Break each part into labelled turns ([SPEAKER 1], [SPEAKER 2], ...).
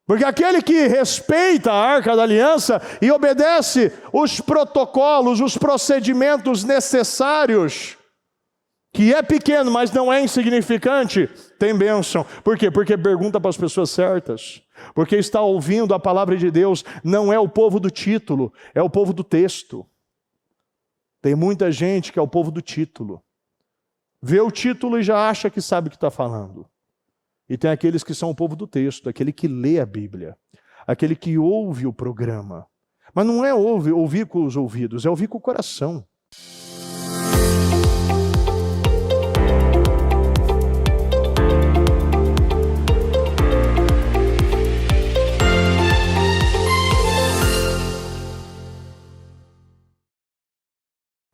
[SPEAKER 1] Porque aquele que respeita a Arca da Aliança e obedece os protocolos, os procedimentos necessários, que é pequeno, mas não é insignificante, tem bênção. Por quê? Porque pergunta para as pessoas certas. Porque está ouvindo a palavra de Deus, não é o povo do título, é o povo do texto. Tem muita gente que é o povo do título. Vê o título e já acha que sabe o que está falando. E tem aqueles que são o povo do texto, aquele que lê a Bíblia, aquele que ouve o programa. Mas não é ouvir com os ouvidos, é ouvir com o coração.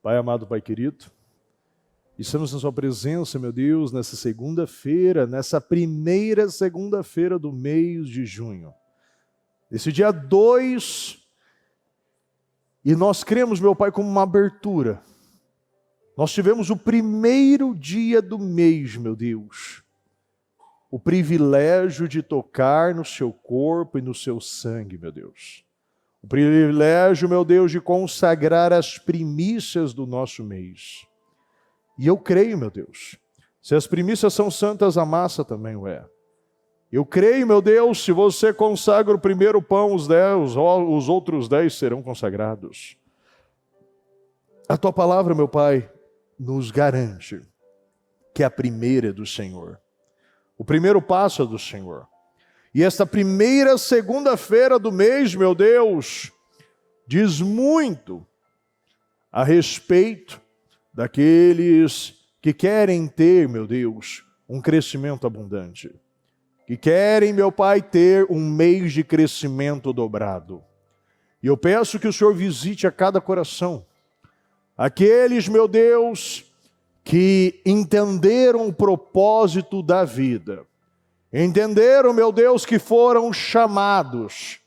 [SPEAKER 1] Pai amado, Pai querido, estamos na sua presença, meu Deus, nessa segunda-feira, nessa primeira segunda-feira do mês de junho. Esse dia 2, e nós cremos, meu Pai, como uma abertura. Nós tivemos o primeiro dia do mês, meu Deus. O privilégio de tocar no seu corpo e no seu sangue, meu Deus. O privilégio, meu Deus, de consagrar as primícias do nosso mês. E eu creio, meu Deus, se as primícias são santas, a massa também o é. Eu creio, meu Deus, se você consagra o primeiro pão, os outros 10 serão consagrados. A tua palavra, meu Pai, nos garante que a primeira é do Senhor. O primeiro passo é do Senhor. E esta primeira segunda-feira do mês, meu Deus, diz muito a respeito daqueles que querem ter, meu Deus, um crescimento abundante. Que querem, meu Pai, ter um mês de crescimento dobrado. E eu peço que o Senhor visite a cada coração. Aqueles, meu Deus, que entenderam o propósito da vida. Entenderam, meu Deus, que foram chamados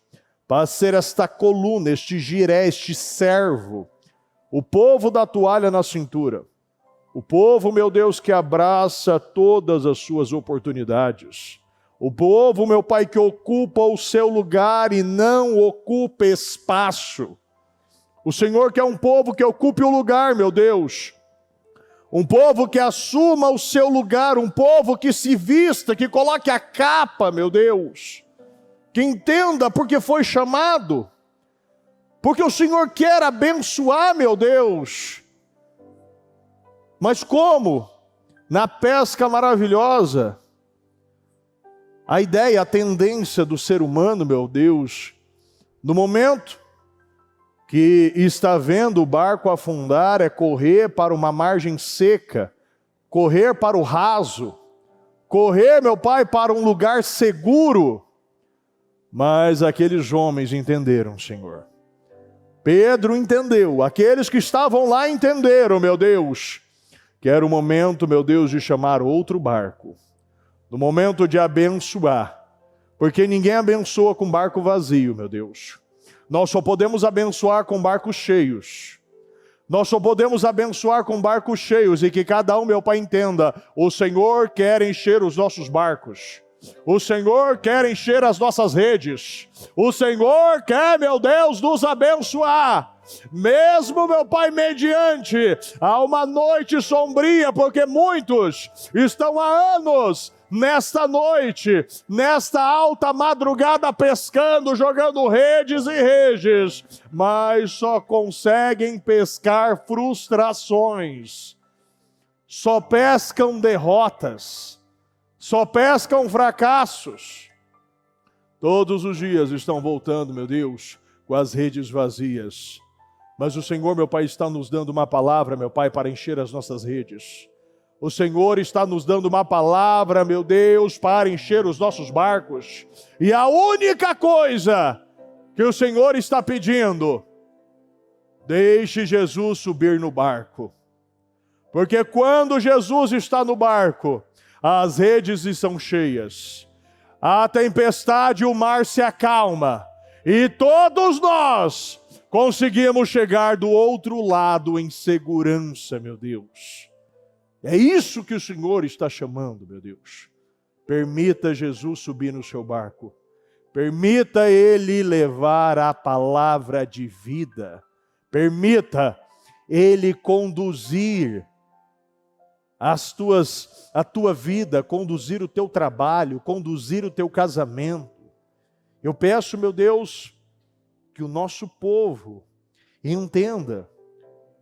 [SPEAKER 1] para ser esta coluna, este giré, este servo, o povo da toalha na cintura, o povo, meu Deus, que abraça todas as suas oportunidades, o povo, meu Pai, que ocupa o seu lugar e não ocupa espaço. O Senhor quer um povo que ocupe o lugar, meu Deus. Um povo que assuma o seu lugar, um povo que se vista, que coloque a capa, meu Deus. Que entenda porque foi chamado. Porque o Senhor quer abençoar, meu Deus. Mas como? Na pesca maravilhosa. A ideia, a tendência do ser humano, meu Deus, no momento que está vendo o barco afundar, é correr para uma margem seca, correr para o raso, correr, meu Pai, para um lugar seguro. Mas aqueles homens entenderam, Senhor. Pedro entendeu, aqueles que estavam lá entenderam, meu Deus, que era o momento, meu Deus, de chamar outro barco, no momento de abençoar, porque ninguém abençoa com barco vazio, meu Deus. Nós só podemos abençoar com barcos cheios. Nós só podemos abençoar com barcos cheios e que cada um, meu Pai, entenda, o Senhor quer encher os nossos barcos. O Senhor quer encher as nossas redes. O Senhor quer, meu Deus, nos abençoar. Mesmo, meu Pai, mediante a uma noite sombria, porque muitos estão há anos nesta noite, nesta alta madrugada pescando, jogando redes e redes, mas só conseguem pescar frustrações, só pescam derrotas, só pescam fracassos. Todos os dias estão voltando, meu Deus, com as redes vazias. Mas o Senhor, meu Pai, está nos dando uma palavra, meu Pai, para encher as nossas redes. O Senhor está nos dando uma palavra, meu Deus, para encher os nossos barcos. E a única coisa que o Senhor está pedindo, deixe Jesus subir no barco. Porque quando Jesus está no barco, as redes estão cheias. A tempestade, o mar se acalma. E todos nós conseguimos chegar do outro lado em segurança, meu Deus. É isso que o Senhor está chamando, meu Deus. Permita Jesus subir no seu barco. Permita Ele levar a palavra de vida. Permita Ele conduzir a tua vida, conduzir o teu trabalho, conduzir o teu casamento. Eu peço, meu Deus, que o nosso povo entenda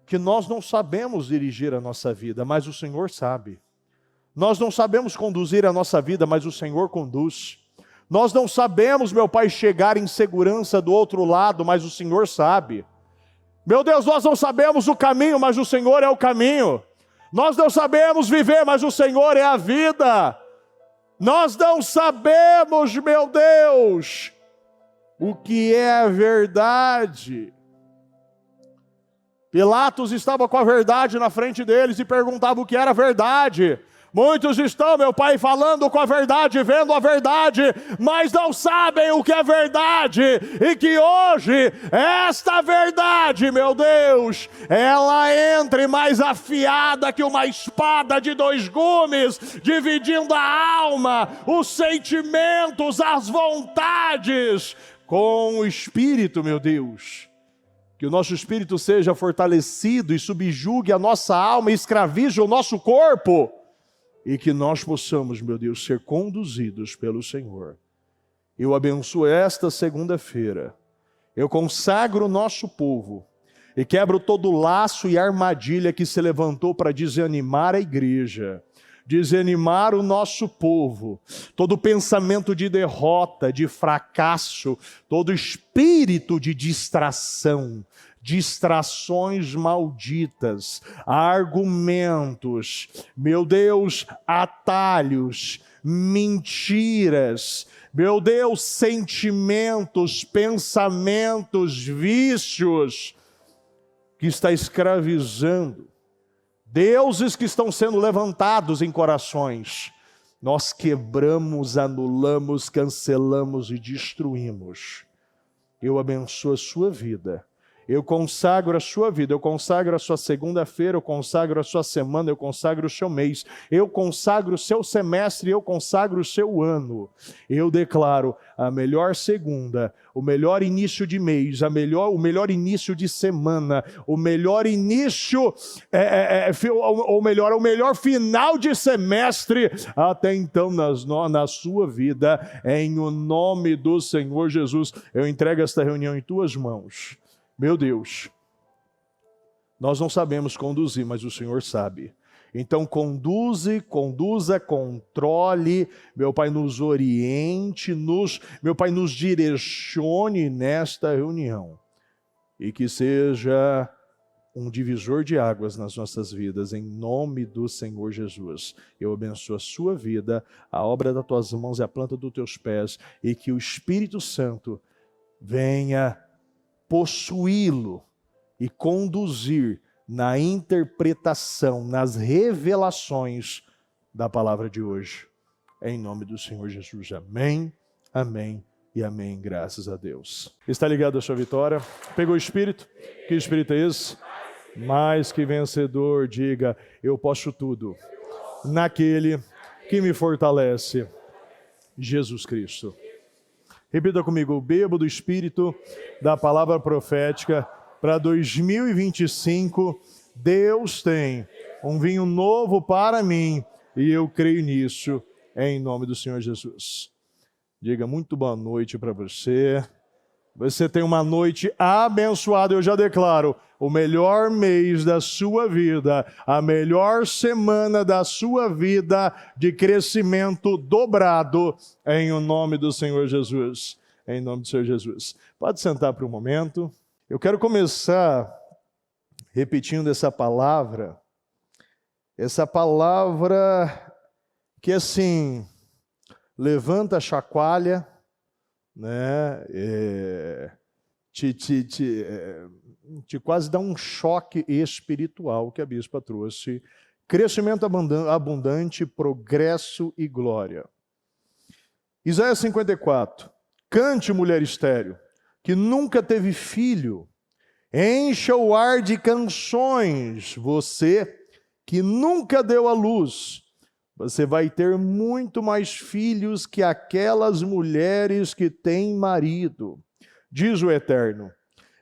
[SPEAKER 1] que nós não sabemos dirigir a nossa vida, mas o Senhor sabe. Nós não sabemos conduzir a nossa vida, mas o Senhor conduz. Nós não sabemos, meu Pai, chegar em segurança do outro lado, mas o Senhor sabe. Meu Deus, nós não sabemos o caminho, mas o Senhor é o caminho. Nós não sabemos viver, mas o Senhor é a vida. Nós não sabemos, meu Deus, o que é a verdade. Pilatos estava com a verdade na frente deles e perguntava o que era verdade. Muitos estão, meu Pai, falando com a verdade, vendo a verdade, mas não sabem o que é verdade. E que hoje, esta verdade, meu Deus, ela entre mais afiada que uma espada de 2 gumes, dividindo a alma, os sentimentos, as vontades, com o Espírito, meu Deus. Que o nosso Espírito seja fortalecido e subjugue a nossa alma e escravize o nosso corpo. E que nós possamos, meu Deus, ser conduzidos pelo Senhor. Eu abençoo esta segunda-feira. Eu consagro o nosso povo e quebro todo laço e armadilha que se levantou para desanimar a igreja, desanimar o nosso povo. Todo pensamento de derrota, de fracasso, todo espírito de distração, distrações malditas, argumentos, meu Deus, atalhos, mentiras, meu Deus, sentimentos, pensamentos, vícios, que está escravizando, deuses que estão sendo levantados em corações, nós quebramos, anulamos, cancelamos e destruímos. Eu abençoo a sua vida. Eu consagro a sua vida, eu consagro a sua segunda-feira, eu consagro a sua semana, eu consagro o seu mês, eu consagro o seu semestre, eu consagro o seu ano. Eu declaro a melhor segunda, o melhor início de mês, o melhor início de semana, o melhor início, o melhor final de semestre, até então na sua vida, em o nome do Senhor Jesus. Eu entrego esta reunião em tuas mãos. Meu Deus, nós não sabemos conduzir, mas o Senhor sabe. Então conduza, controle, meu Pai, nos oriente, meu Pai, nos direcione nesta reunião. E que seja um divisor de águas nas nossas vidas, em nome do Senhor Jesus. Eu abençoo a sua vida, a obra das tuas mãos e a planta dos teus pés, e que o Espírito Santo venha possuí-lo e conduzir na interpretação, nas revelações da palavra de hoje. Em nome do Senhor Jesus. Amém, amém e amém. Graças a Deus. Está ligado à sua vitória? Pegou o Espírito? Que Espírito é esse? Mais que vencedor, diga: eu posso tudo naquele que me fortalece, Jesus Cristo. Repita comigo: bebo do Espírito da palavra profética. Para 2025, Deus tem um vinho novo para mim e eu creio nisso, em nome do Senhor Jesus. Diga muito boa noite para você. Você tem uma noite abençoada. Eu já declaro o melhor mês da sua vida, a melhor semana da sua vida de crescimento dobrado, em o nome do Senhor Jesus. Em nome do Senhor Jesus. Pode sentar por um momento. Eu quero começar repetindo essa palavra que assim, levanta, chacoalha, né? Te quase dá um choque espiritual que a bispa trouxe. Crescimento abundante, progresso e glória. Isaías 54. Cante, mulher estéril, que nunca teve filho. Encha o ar de canções, você que nunca deu à luz. você vai ter muito mais filhos que aquelas mulheres que têm marido. Diz o Eterno: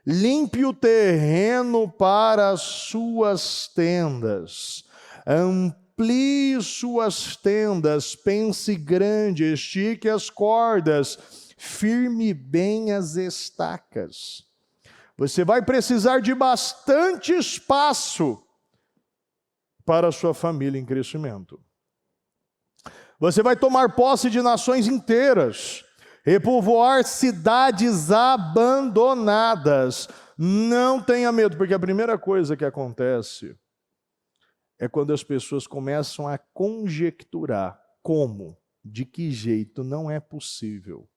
[SPEAKER 1] limpe o terreno para as suas tendas, amplie suas tendas, pense grande, estique as cordas, firme bem as estacas. Você vai precisar de bastante espaço para a sua família em crescimento. Você vai tomar posse de nações inteiras, repovoar cidades abandonadas. Não tenha medo, porque a primeira coisa que acontece é quando as pessoas começam a conjecturar como, de que jeito, não é possível.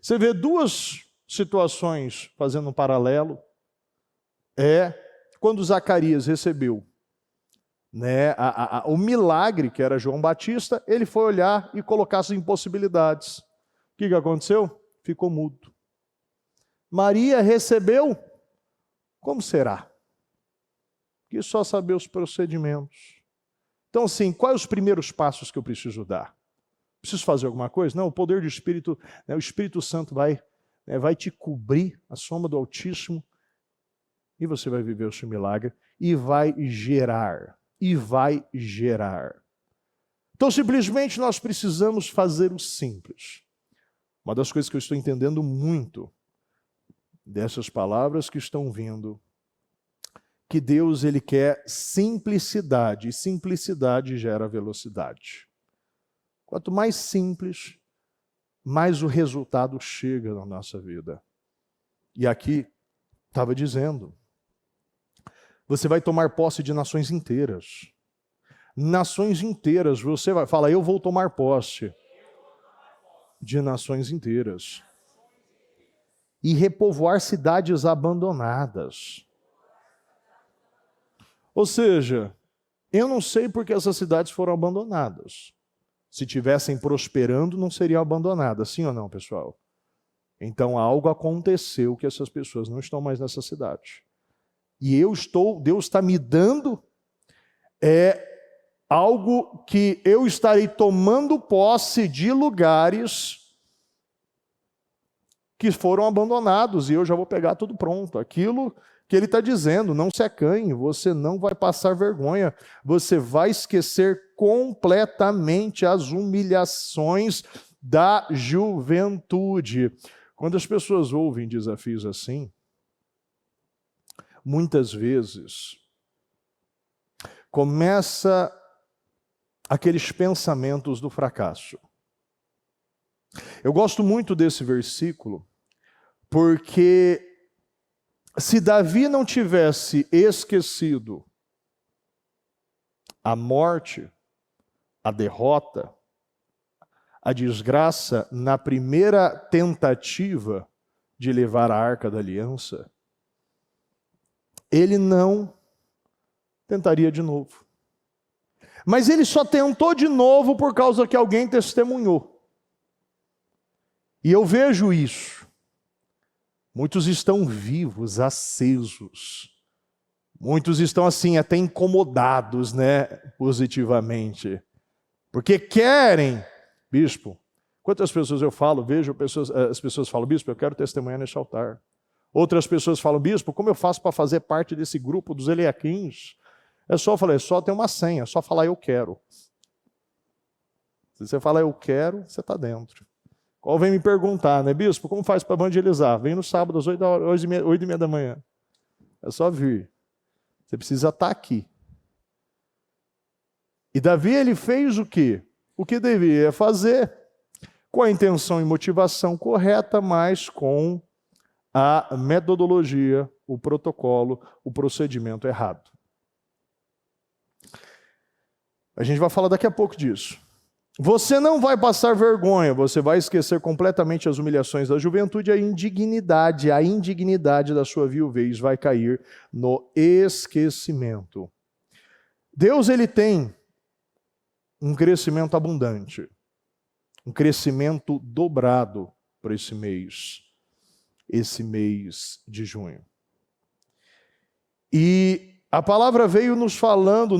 [SPEAKER 1] Você vê duas situações fazendo um paralelo. Quando Zacarias recebeu o milagre, que era João Batista, ele foi olhar e colocar as impossibilidades. O que aconteceu? Ficou mudo. Maria recebeu, como será? Que só saber os procedimentos. Então, assim, quais os primeiros passos que eu preciso dar? Preciso fazer alguma coisa? Não, o poder do Espírito, o Espírito Santo vai te cobrir, a sombra do Altíssimo, e você vai viver o seu milagre, e vai gerar. Então, simplesmente, nós precisamos fazer o simples. Uma das coisas que eu estou entendendo muito dessas palavras que estão vindo, que Deus, Ele quer simplicidade, e simplicidade gera velocidade. Quanto mais simples, mais o resultado chega na nossa vida. E aqui estava dizendo, você vai tomar posse de nações inteiras. Nações inteiras, você vai falar, eu vou tomar posse de nações inteiras. E repovoar cidades abandonadas. Ou seja, eu não sei porque essas cidades foram abandonadas. Se tivessem prosperando, não seriam abandonadas, sim ou não, pessoal? Então algo aconteceu que essas pessoas não estão mais nessa cidade. E Deus está me dando algo que eu estarei tomando posse de lugares que foram abandonados, e eu já vou pegar tudo pronto. Aquilo que ele está dizendo, não se acanhe, você não vai passar vergonha, você vai esquecer completamente as humilhações da juventude. Quando as pessoas ouvem desafios assim, muitas vezes começa aqueles pensamentos do fracasso. Eu gosto muito desse versículo, porque se Davi não tivesse esquecido a morte, a derrota, a desgraça na primeira tentativa de levar a Arca da Aliança, ele não tentaria de novo. Mas ele só tentou de novo por causa que alguém testemunhou. E eu vejo isso. Muitos estão vivos, acesos. Muitos estão assim, até incomodados, positivamente. Porque querem. Bispo, quantas pessoas eu falo, vejo as pessoas falam, bispo, eu quero testemunhar nesse altar. Outras pessoas falam, bispo, como eu faço para fazer parte desse grupo dos Eliaquins? É só ter uma senha, é só falar eu quero. Se você falar eu quero, você está dentro. Qual vem me perguntar, bispo, como faz para evangelizar? Vem no sábado às 8h30 da manhã. É só vir. Você precisa estar aqui. E Davi, ele fez o quê? O que deveria fazer, com a intenção e motivação correta, mas com a metodologia, o protocolo, o procedimento errado. A gente vai falar daqui a pouco disso. Você não vai passar vergonha, você vai esquecer completamente as humilhações da juventude, a indignidade da sua viuvez vai cair no esquecimento. Deus, ele tem um crescimento abundante, um crescimento dobrado para esse mês de junho. E a palavra veio nos falando,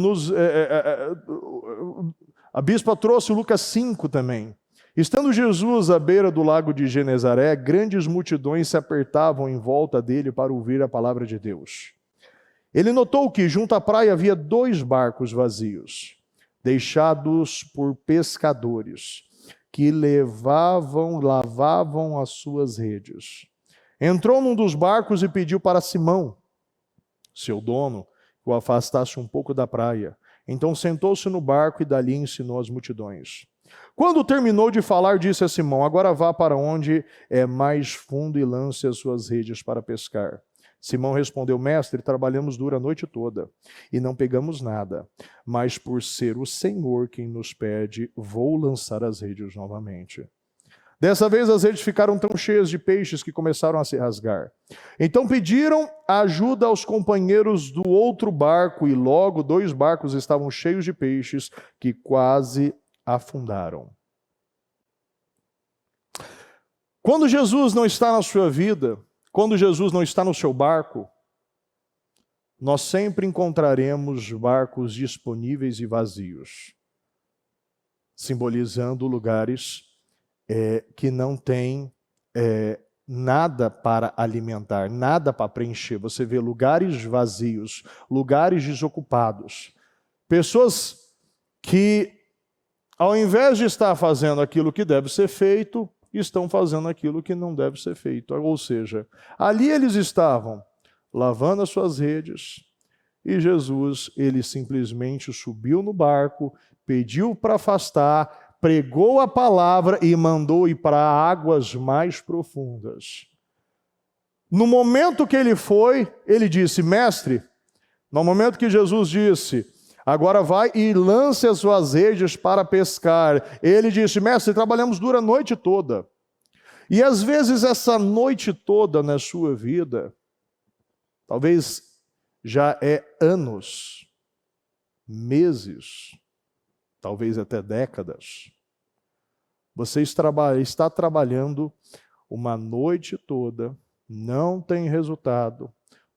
[SPEAKER 1] A bispa trouxe Lucas 5 também. Estando Jesus à beira do lago de Genezaré, grandes multidões se apertavam em volta dele para ouvir a palavra de Deus. Ele notou que junto à praia havia 2 barcos vazios, deixados por pescadores, que lavavam as suas redes. Entrou num dos barcos e pediu para Simão, seu dono, que o afastasse um pouco da praia. Então sentou-se no barco e dali ensinou as multidões. Quando terminou de falar, disse a Simão: agora vá para onde é mais fundo e lance as suas redes para pescar. Simão respondeu: mestre, trabalhamos duro a noite toda e não pegamos nada, mas por ser o Senhor quem nos pede, vou lançar as redes novamente. Dessa vez as redes ficaram tão cheias de peixes que começaram a se rasgar. Então pediram ajuda aos companheiros do outro barco e logo 2 barcos estavam cheios de peixes que quase afundaram. Quando Jesus não está na sua vida, quando Jesus não está no seu barco, nós sempre encontraremos barcos disponíveis e vazios, simbolizando lugares que não têm nada para alimentar, nada para preencher. Você vê lugares vazios, lugares desocupados. Pessoas que, ao invés de estar fazendo aquilo que deve ser feito, estão fazendo aquilo que não deve ser feito. Ou seja, ali eles estavam lavando as suas redes e Jesus, ele simplesmente subiu no barco, pediu para afastar, pregou a palavra e mandou ir para águas mais profundas. No momento que ele foi, ele disse: mestre, no momento que Jesus disse: agora vai e lance as suas redes para pescar, ele disse: mestre, trabalhamos duro a noite toda. E às vezes essa noite toda na sua vida, talvez já é anos, meses, talvez até décadas. Você está trabalhando uma noite toda, não tem resultado,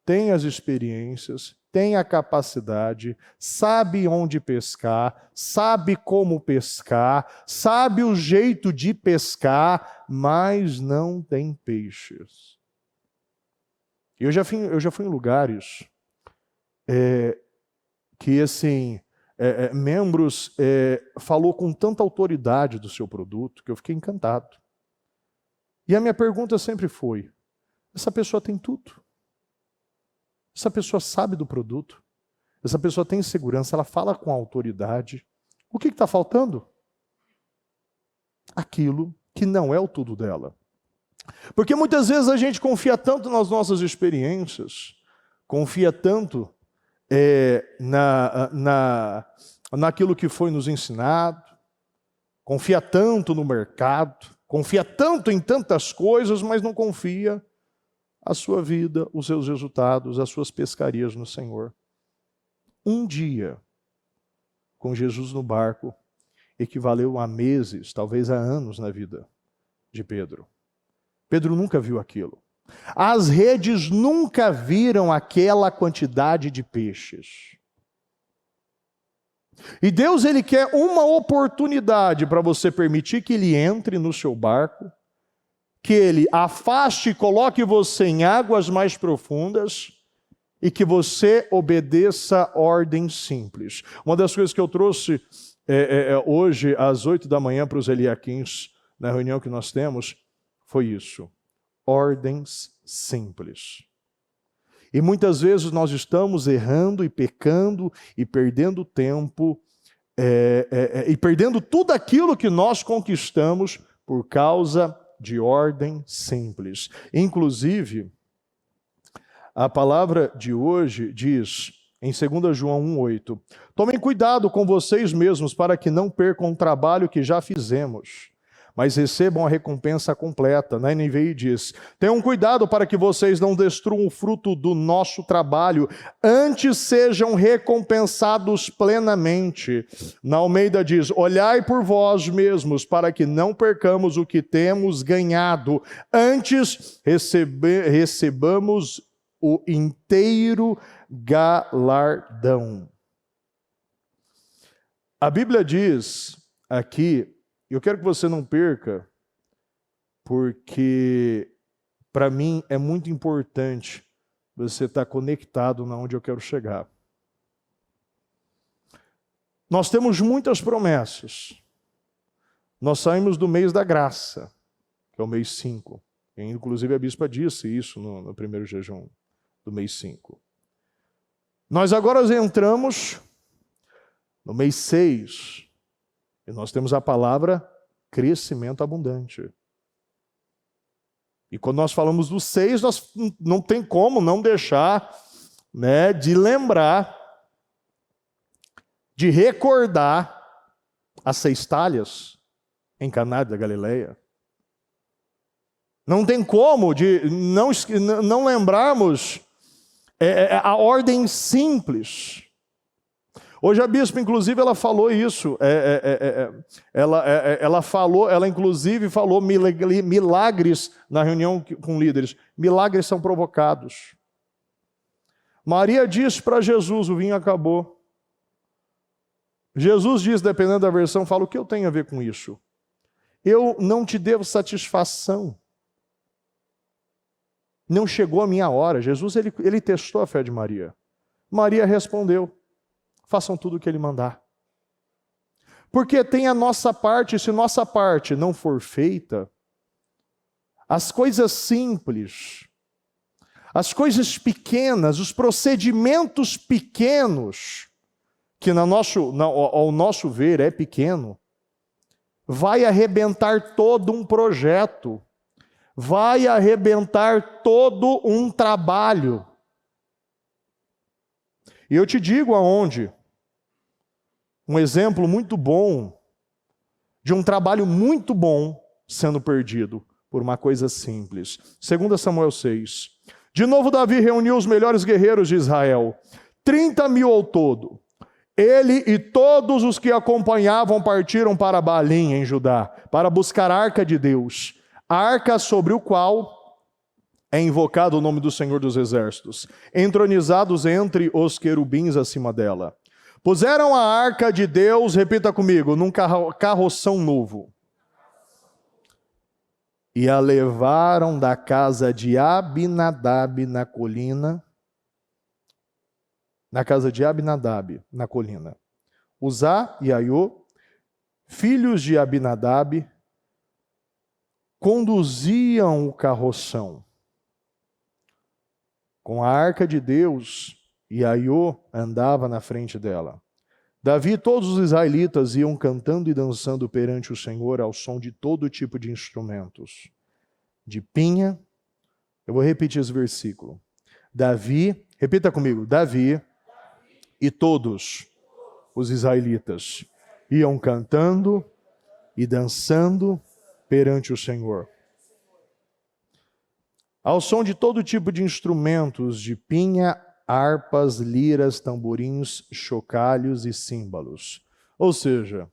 [SPEAKER 1] tem as experiências, tem a capacidade, sabe onde pescar, sabe como pescar, sabe o jeito de pescar, mas não tem peixes. Eu já fui em lugares que, assim, membros falou com tanta autoridade do seu produto que eu fiquei encantado. E a minha pergunta sempre foi: essa pessoa tem tudo. Essa pessoa sabe do produto. Essa pessoa tem segurança, ela fala com autoridade. O que está faltando? Aquilo que não é o tudo dela. Porque muitas vezes a gente confia tanto nas nossas experiências, confia tanto naquilo que foi nos ensinado, confia tanto no mercado, confia tanto em tantas coisas, mas não confia a sua vida, os seus resultados, as suas pescarias no Senhor. Um dia, com Jesus no barco, equivaleu a meses, talvez a anos na vida de Pedro. Pedro nunca viu aquilo. As redes nunca viram aquela quantidade de peixes. E Deus, ele quer uma oportunidade para você permitir que ele entre no seu barco, que ele afaste e coloque você em águas mais profundas e que você obedeça ordens simples. Uma das coisas que eu trouxe hoje às 8 da manhã para os Eliaquins, na reunião que nós temos, foi isso: ordens simples. E muitas vezes nós estamos errando e pecando e perdendo tempo e perdendo tudo aquilo que nós conquistamos por causa de ordem simples. Inclusive, a palavra de hoje diz, em 2 João 1,8, tomem cuidado com vocês mesmos para que não percam o trabalho que já fizemos, mas recebam a recompensa completa. Na NVI diz, tenham cuidado para que vocês não destruam o fruto do nosso trabalho, antes sejam recompensados plenamente. Na Almeida diz, olhai por vós mesmos para que não percamos o que temos ganhado, antes recebamos o inteiro galardão. A Bíblia diz aqui, eu quero que você não perca, porque para mim é muito importante você estar conectado na onde eu quero chegar. Nós temos muitas promessas. Nós saímos do mês da graça, que é o mês 5. Inclusive a bispa disse isso no primeiro jejum do mês 5. Nós agora entramos no mês 6. E nós temos a palavra crescimento abundante. E quando nós falamos do 6, nós não tem como não deixar, né, de lembrar, de recordar as 6 talhas em Caná da Galileia. Não tem como de não lembrarmos a ordem simples. Hoje a bispa, inclusive, ela falou isso. Ela inclusive falou milagres na reunião com líderes. Milagres são provocados. Maria disse para Jesus, o vinho acabou. Jesus diz, dependendo da versão, fala, o que eu tenho a ver com isso? Eu não te devo satisfação. Não chegou a minha hora. Jesus, ele testou a fé de Maria. Maria respondeu, façam tudo o que ele mandar. Porque tem a nossa parte, se nossa parte não for feita, as coisas simples, as coisas pequenas, os procedimentos pequenos, que ao nosso ver é pequeno, vai arrebentar todo um projeto, vai arrebentar todo um trabalho. E eu te digo aonde. Um exemplo muito bom de um trabalho muito bom sendo perdido por uma coisa simples. 2 Samuel 6. De novo Davi reuniu os melhores guerreiros de Israel, 30.000 ao todo. Ele e todos os que acompanhavam partiram para Balim, em Judá, para buscar a arca de Deus, a arca sobre o qual é invocado o nome do Senhor dos Exércitos, entronizados entre os querubins acima dela. Puseram a arca de Deus, repita comigo, num carroção novo. E a levaram da casa de Abinadab na colina. Na casa de Abinadab, na colina. Uzá e Aiô, filhos de Abinadab, conduziam o carroção. Com a arca de Deus, e Aiô andava na frente dela. Davi e todos os israelitas iam cantando e dançando perante o Senhor ao som de todo tipo de instrumentos. De pinha, eu vou repetir esse versículo. Davi, repita comigo, Davi e todos os israelitas iam cantando e dançando perante o Senhor. Ao som de todo tipo de instrumentos, de pinha, harpas, liras, tamborins, chocalhos e símbolos. Ou seja,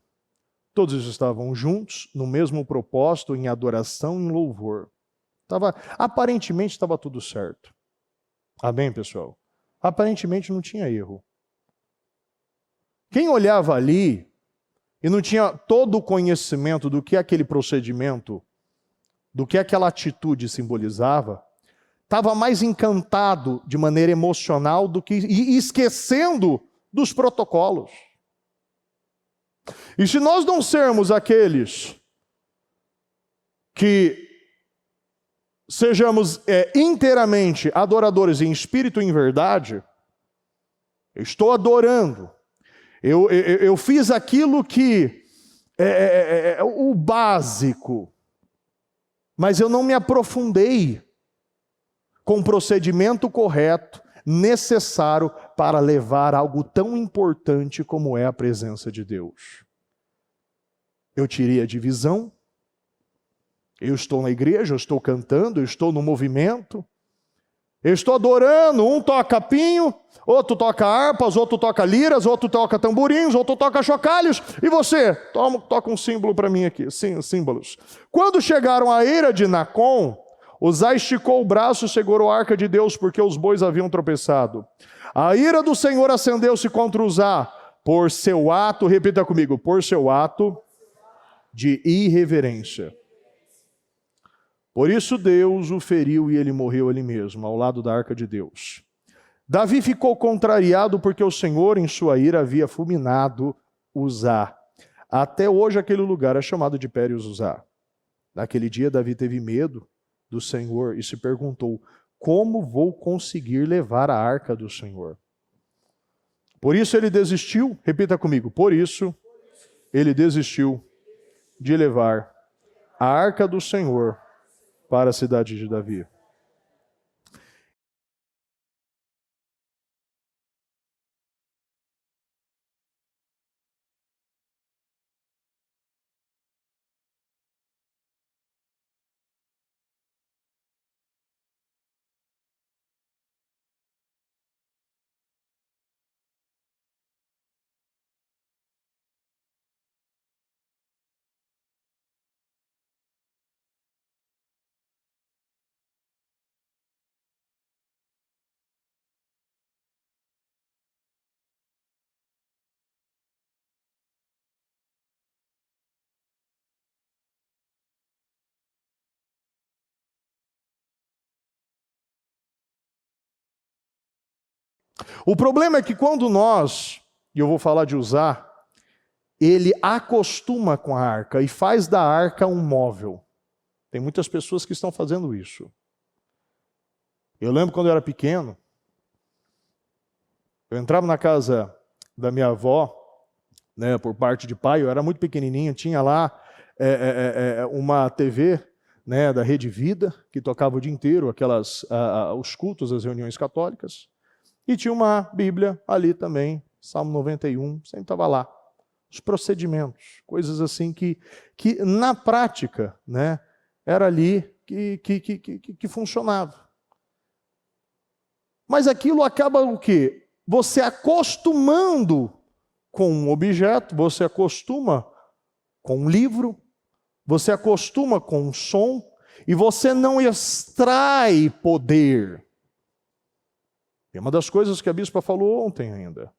[SPEAKER 1] todos estavam juntos, no mesmo propósito, em adoração e em louvor. Aparentemente estava tudo certo. Amém, pessoal? Aparentemente não tinha erro. Quem olhava ali e não tinha todo o conhecimento do que aquele procedimento, do que aquela atitude simbolizava, estava mais encantado de maneira emocional do que e esquecendo dos protocolos. E se nós não sermos aqueles que sejamos inteiramente adoradores em espírito e em verdade, eu estou adorando, eu fiz aquilo que é o básico, mas eu não me aprofundei com o procedimento correto, necessário para levar algo tão importante como é a presença de Deus. Eu tirei a divisão, eu estou na igreja, eu estou cantando, eu estou no movimento, eu estou adorando, um toca pinho, outro toca harpas, outro toca liras, outro toca tamborins, outro toca chocalhos, e você? Toca um símbolo para mim aqui, símbolos. Quando chegaram à eira de Nacon, Uzá esticou o braço e segurou a arca de Deus, porque os bois haviam tropeçado. A ira do Senhor acendeu-se contra Uzá, por seu ato, repita comigo, por seu ato de irreverência. Por isso Deus o feriu e ele morreu ali mesmo, ao lado da arca de Deus. Davi ficou contrariado porque o Senhor, em sua ira, havia fulminado Uzá. Até hoje aquele lugar é chamado de Pérez Uzá. Naquele dia Davi teve medo do Senhor e se perguntou: como vou conseguir levar a arca do Senhor? Por isso ele desistiu, repita comigo, por isso ele desistiu de levar a arca do Senhor para a cidade de Davi. O problema é que quando nós, e eu vou falar de Uzá, ele acostuma com a arca e faz da arca um móvel. Tem muitas pessoas que estão fazendo isso. Eu lembro quando eu era pequeno, eu entrava na casa da minha avó, né, por parte de pai, eu era muito pequenininho, tinha lá uma TV, né, da Rede Vida, que tocava o dia inteiro os cultos, as reuniões católicas, e tinha uma Bíblia ali também, Salmo 91, sempre estava lá. Os procedimentos, coisas assim que na prática, né, era ali que funcionava. Mas aquilo acaba o quê? Você acostumando com um objeto, você acostuma com um livro, você acostuma com um som, e você não extrai poder. É uma das coisas que a bispa falou ontem ainda,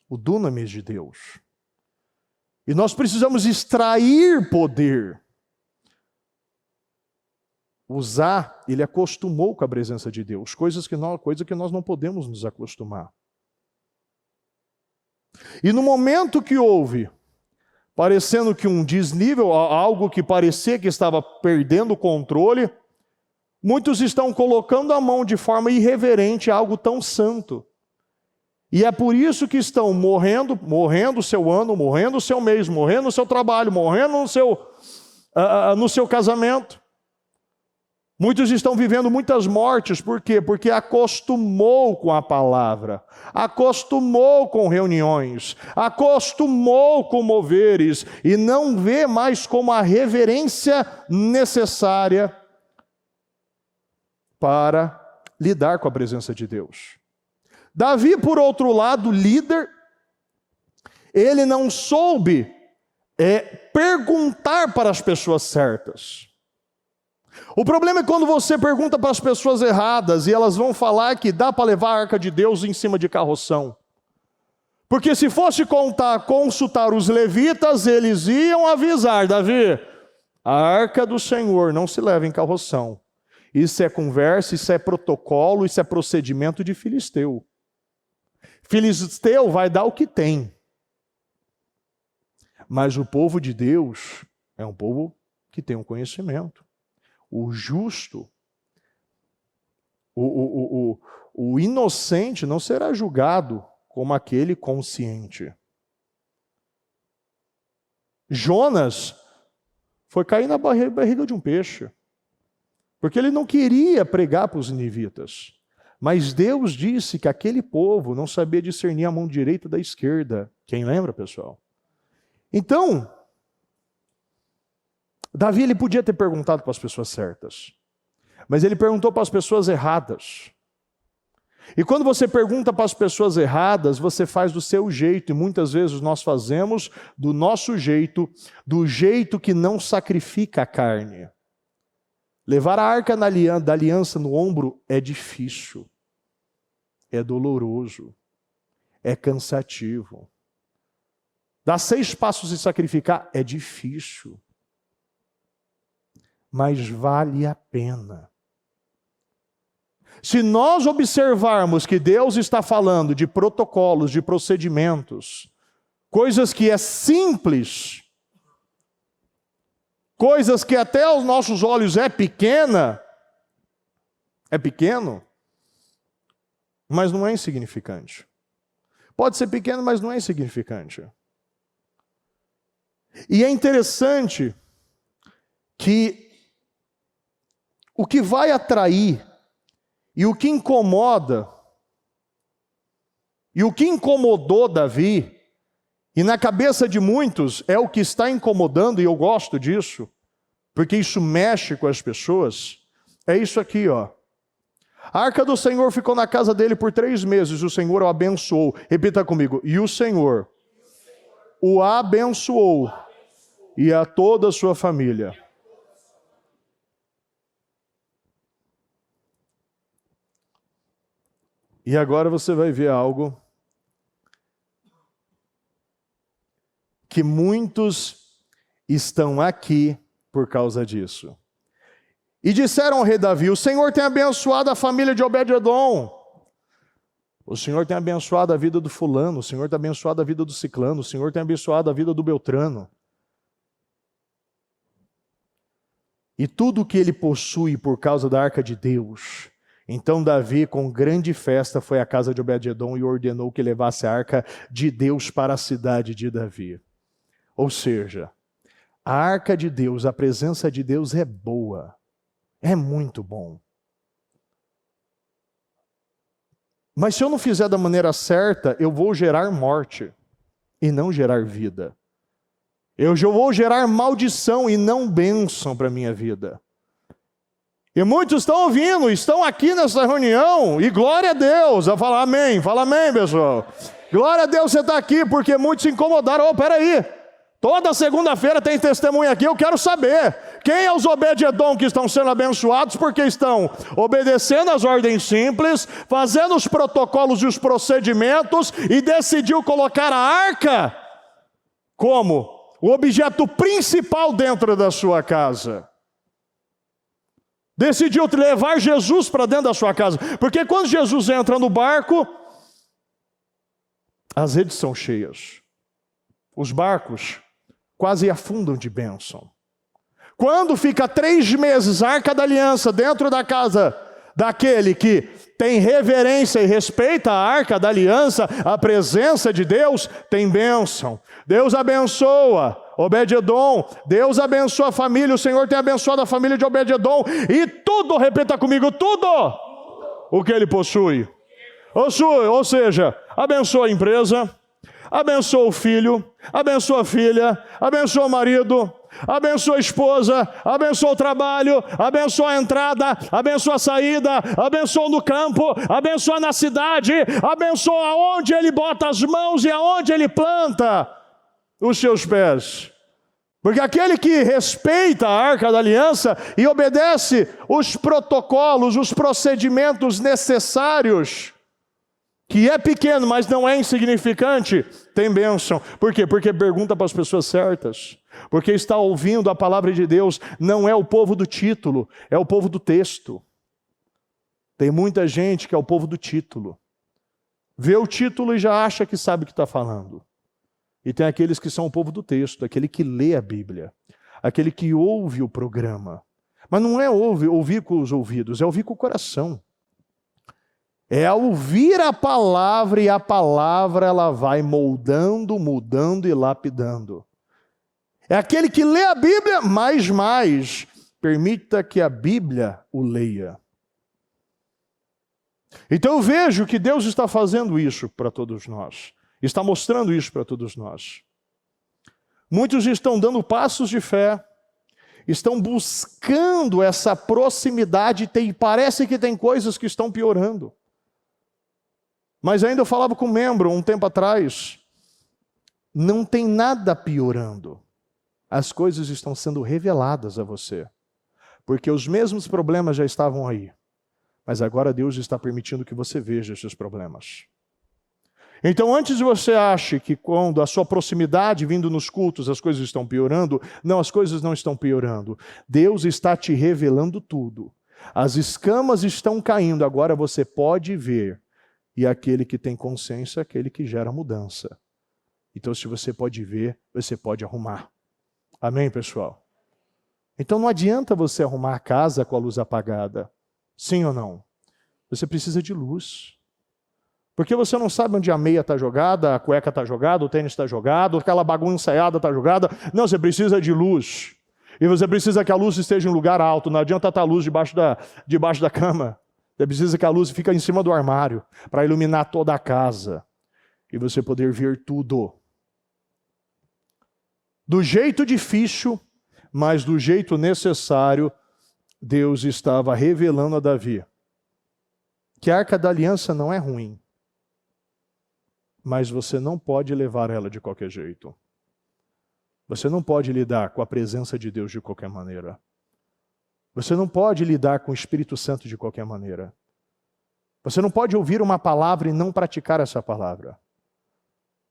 [SPEAKER 1] o dunamis de Deus. E nós precisamos extrair poder. Uzá, ele acostumou com a presença de Deus, coisa que nós não podemos nos acostumar. E no momento que houve, parecendo que um desnível, algo que parecia que estava perdendo o controle, muitos estão colocando a mão de forma irreverente a algo tão santo. E é por isso que estão morrendo o seu ano, morrendo o seu mês, morrendo o seu trabalho, morrendo no seu casamento. Muitos estão vivendo muitas mortes, por quê? Porque acostumou com a palavra, acostumou com reuniões, acostumou com moveres, e não vê mais como a reverência necessária para lidar com a presença de Deus. Davi, por outro lado, líder, ele não soube perguntar para as pessoas certas. O problema é quando você pergunta para as pessoas erradas e elas vão falar que dá para levar a arca de Deus em cima de carroção. Porque se fosse consultar os levitas, eles iam avisar: Davi, a arca do Senhor não se leva em carroção. Isso é conversa, isso é protocolo, isso é procedimento de filisteu. Filisteu vai dar o que tem. Mas o povo de Deus é um povo que tem um conhecimento. O justo, o inocente não será julgado como aquele consciente. Jonas foi cair na barriga de um peixe, porque ele não queria pregar para os ninivitas. Mas Deus disse que aquele povo não sabia discernir a mão direita da esquerda. Quem lembra, pessoal? Então, Davi ele podia ter perguntado para as pessoas certas, mas ele perguntou para as pessoas erradas. E quando você pergunta para as pessoas erradas, você faz do seu jeito, e muitas vezes nós fazemos do nosso jeito, do jeito que não sacrifica a carne. Levar a arca da aliança no ombro é difícil, é doloroso, é cansativo. Dar 6 passos e sacrificar é difícil. Mas vale a pena. Se nós observarmos que Deus está falando de protocolos, de procedimentos, coisas que é simples, coisas que até aos nossos olhos é pequeno, mas não é insignificante. Pode ser pequeno, mas não é insignificante. E é interessante que o que vai atrair e o que incomoda, e o que incomodou Davi, e na cabeça de muitos é o que está incomodando, e eu gosto disso, porque isso mexe com as pessoas, é isso aqui, ó. A arca do Senhor ficou na casa dele por 3 meses, o Senhor o abençoou. Repita comigo, e o Senhor o abençoou, e a toda a sua família. E agora você vai ver algo que muitos estão aqui por causa disso. E disseram ao rei Davi, o Senhor tem abençoado a família de Obed-edom. O Senhor tem abençoado a vida do fulano, o Senhor tem abençoado a vida do ciclano, o Senhor tem abençoado a vida do beltrano. E tudo o que ele possui por causa da arca de Deus. Então Davi, com grande festa, foi à casa de Obed-edom e ordenou que levasse a arca de Deus para a cidade de Davi. Ou seja, a arca de Deus, a presença de Deus é boa, é muito bom. Mas se eu não fizer da maneira certa, eu vou gerar morte e não gerar vida. Eu vou gerar maldição e não bênção para a minha vida. E muitos estão ouvindo, estão aqui nessa reunião, e glória a Deus, fala amém, pessoal. Glória a Deus você está aqui, porque muitos se incomodaram. Peraí, toda segunda-feira tem testemunho aqui, eu quero saber. Quem é os Obed-edom que estão sendo abençoados porque estão obedecendo as ordens simples, fazendo os protocolos e os procedimentos, e decidiu colocar a arca como o objeto principal dentro da sua casa. Decidiu levar Jesus para dentro da sua casa. Porque quando Jesus entra no barco, as redes são cheias. Os barcos quase afundam de bênção. Quando fica 3 meses a arca da aliança dentro da casa daquele que tem reverência e respeita a arca da aliança, a presença de Deus, tem bênção. Deus abençoa Obed-edom, Deus abençoa a família, o Senhor tem abençoado a família de Obed-edom, e tudo, repita comigo, tudo o que ele possui. Ou seja, abençoa a empresa, abençoa o filho, abençoa a filha, abençoa o marido, abençoa a esposa, abençoa o trabalho, abençoa a entrada, abençoa a saída, abençoa no campo, abençoa na cidade, abençoa aonde ele bota as mãos e aonde ele planta os seus pés. Porque aquele que respeita a arca da aliança e obedece os protocolos, os procedimentos necessários, que é pequeno, mas não é insignificante, tem bênção. Por quê? Porque pergunta para as pessoas certas. Porque está ouvindo a palavra de Deus, não é o povo do título, é o povo do texto. Tem muita gente que é o povo do título. Vê o título e já acha que sabe o que está falando. E tem aqueles que são o povo do texto, aquele que lê a Bíblia, aquele que ouve o programa. Mas não é ouvir com os ouvidos, é ouvir com o coração. É ouvir a palavra, e a palavra ela vai moldando, mudando e lapidando. É aquele que lê a Bíblia, mais, permita que a Bíblia o leia. Então eu vejo que Deus está fazendo isso para todos nós. Está mostrando isso para todos nós. Muitos estão dando passos de fé, estão buscando essa proximidade, e parece que tem coisas que estão piorando. Mas ainda eu falava com um membro um tempo atrás, não tem nada piorando. As coisas estão sendo reveladas a você. Porque os mesmos problemas já estavam aí. Mas agora Deus está permitindo que você veja esses problemas. Então, antes de você ache que quando a sua proximidade vindo nos cultos as coisas estão piorando, não, as coisas não estão piorando. Deus está te revelando tudo. As escamas estão caindo, agora você pode ver. E aquele que tem consciência é aquele que gera mudança. Então, se você pode ver, você pode arrumar. Amém, pessoal? Então, não adianta você arrumar a casa com a luz apagada. Sim ou não? Você precisa de luz. Porque você não sabe onde a meia está jogada, a cueca está jogada, o tênis está jogado, aquela bagunça ensaiada está jogada. Não, você precisa de luz. E você precisa que a luz esteja em um lugar alto. Não adianta estar a luz debaixo da cama. Você precisa que a luz fique em cima do armário para iluminar toda a casa. E você poder ver tudo. Do jeito difícil, mas do jeito necessário, Deus estava revelando a Davi que a Arca da Aliança não é ruim. Mas você não pode levar ela de qualquer jeito. Você não pode lidar com a presença de Deus de qualquer maneira. Você não pode lidar com o Espírito Santo de qualquer maneira. Você não pode ouvir uma palavra e não praticar essa palavra.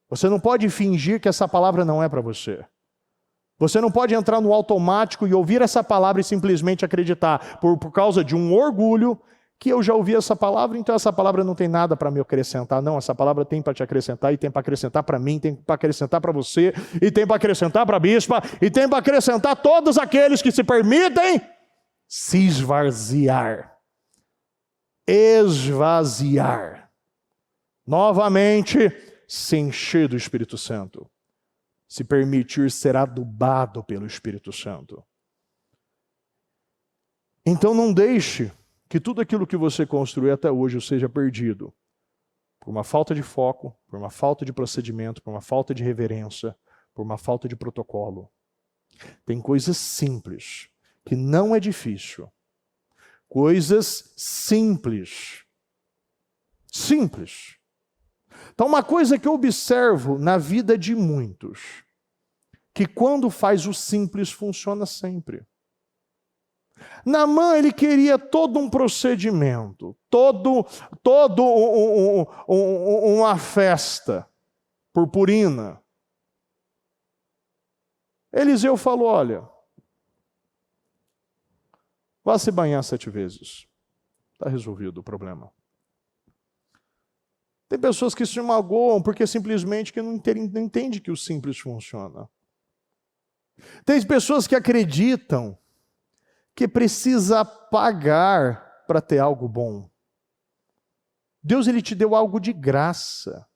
[SPEAKER 1] Você não pode fingir que essa palavra não é para você. Você não pode entrar no automático e ouvir essa palavra e simplesmente acreditar por causa de um orgulho que eu já ouvi essa palavra, então essa palavra não tem nada para me acrescentar. Não, essa palavra tem para te acrescentar, e tem para acrescentar para mim, tem para acrescentar para você, e tem para acrescentar para a bispa, e tem para acrescentar todos aqueles que se permitem se esvaziar. Esvaziar. Novamente, se encher do Espírito Santo. Se permitir ser adubado pelo Espírito Santo. Então não deixe que tudo aquilo que você construiu até hoje seja perdido. Por uma falta de foco, por uma falta de procedimento, por uma falta de reverência, por uma falta de protocolo. Tem coisas simples, que não é difícil. Coisas simples. Simples. Então, uma coisa que eu observo na vida de muitos, que quando faz o simples, funciona sempre. Naamã, ele queria todo um procedimento, uma festa purpurina. Eliseu falou, olha, vá se banhar 7 vezes. Está resolvido o problema. Tem pessoas que se magoam porque simplesmente que não entendem que o simples funciona. Tem pessoas que acreditam que precisa pagar para ter algo bom. Deus, ele te deu algo de graça,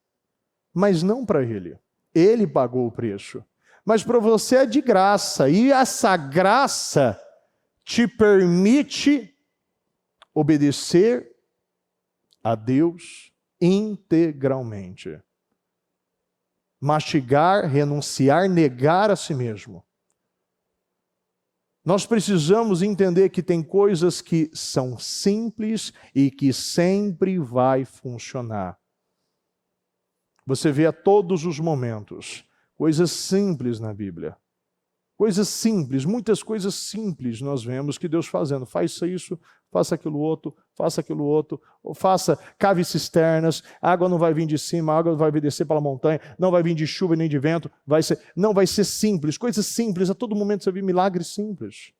[SPEAKER 1] mas não para ele. Ele pagou o preço. Mas para você é de graça, e essa graça te permite obedecer a Deus integralmente. Mastigar, renunciar, negar a si mesmo. Nós precisamos entender que tem coisas que são simples e que sempre vai funcionar. Você vê a todos os momentos coisas simples na Bíblia. Coisas simples, muitas coisas simples nós vemos que Deus fazendo. Faça isso, faça aquilo outro, ou faça cave cisternas, a água não vai vir de cima, a água não vai vir descer pela montanha, não vai vir de chuva nem de vento, não vai ser simples, coisas simples, a todo momento você vê milagres simples.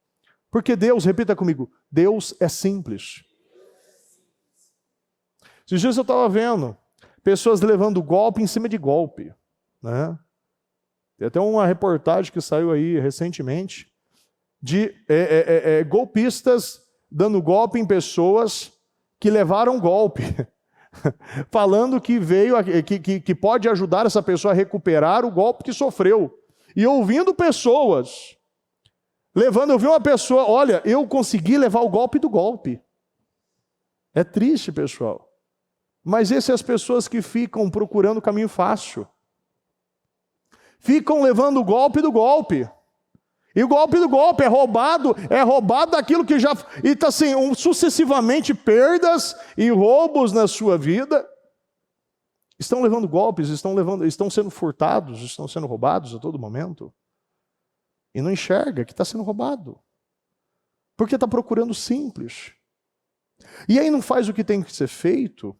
[SPEAKER 1] Porque Deus, repita comigo, Deus é simples. Esses dias eu estava vendo pessoas levando golpe em cima de golpe, né? Tem até uma reportagem que saiu aí recentemente de golpistas dando golpe em pessoas que levaram golpe, falando que que pode ajudar essa pessoa a recuperar o golpe que sofreu. E ouvindo pessoas, eu vi uma pessoa, olha, eu consegui levar o golpe do golpe. É triste, pessoal. Mas essas são as pessoas que ficam procurando o caminho fácil. Ficam levando o golpe do golpe. E o golpe do golpe é roubado daquilo que já... E está assim, sucessivamente perdas e roubos na sua vida. Estão levando golpes, estão sendo furtados, estão sendo roubados a todo momento. E não enxerga que está sendo roubado. Porque está procurando simples. E aí não faz o que tem que ser feito.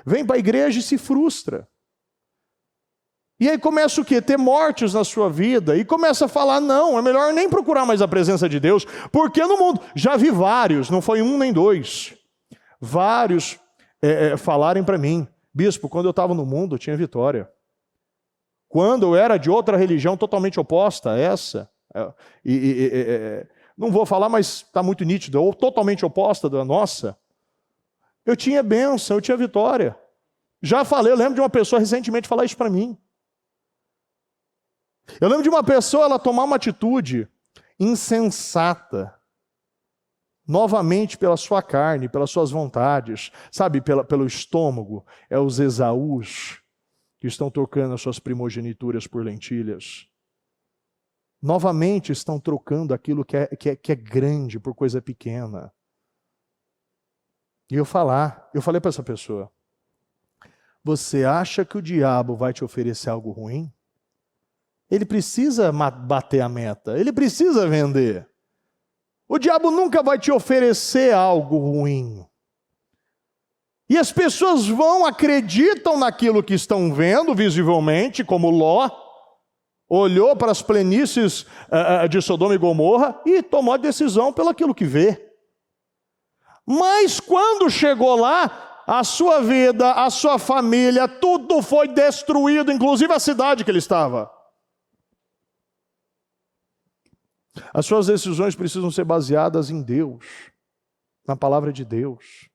[SPEAKER 1] Vem para a igreja e se frustra. E aí começa o quê? Ter mortes na sua vida. E começa a falar, não, é melhor nem procurar mais a presença de Deus. Porque no mundo, já vi vários, não foi um nem dois, vários falarem para mim, bispo, quando eu estava no mundo eu tinha vitória. Quando eu era de outra religião totalmente oposta a essa, não vou falar, mas está muito nítido, ou totalmente oposta da nossa, eu tinha bênção, eu tinha vitória. Já falei, eu lembro de uma pessoa recentemente falar isso para mim. Eu lembro de uma pessoa, ela tomar uma atitude insensata, novamente pela sua carne, pelas suas vontades, sabe, pelo estômago, é os Esaús que estão trocando as suas primogenituras por lentilhas. Novamente estão trocando aquilo que é grande por coisa pequena. E eu falei para essa pessoa, você acha que o diabo vai te oferecer algo ruim? Ele precisa bater a meta, ele precisa vender. O diabo nunca vai te oferecer algo ruim. E as pessoas acreditam naquilo que estão vendo visivelmente, como Ló olhou para as planícies de Sodoma e Gomorra e tomou a decisão pelo aquilo que vê. Mas quando chegou lá, a sua vida, a sua família, tudo foi destruído, inclusive a cidade que ele estava. As suas decisões precisam ser baseadas em Deus, na palavra de Deus.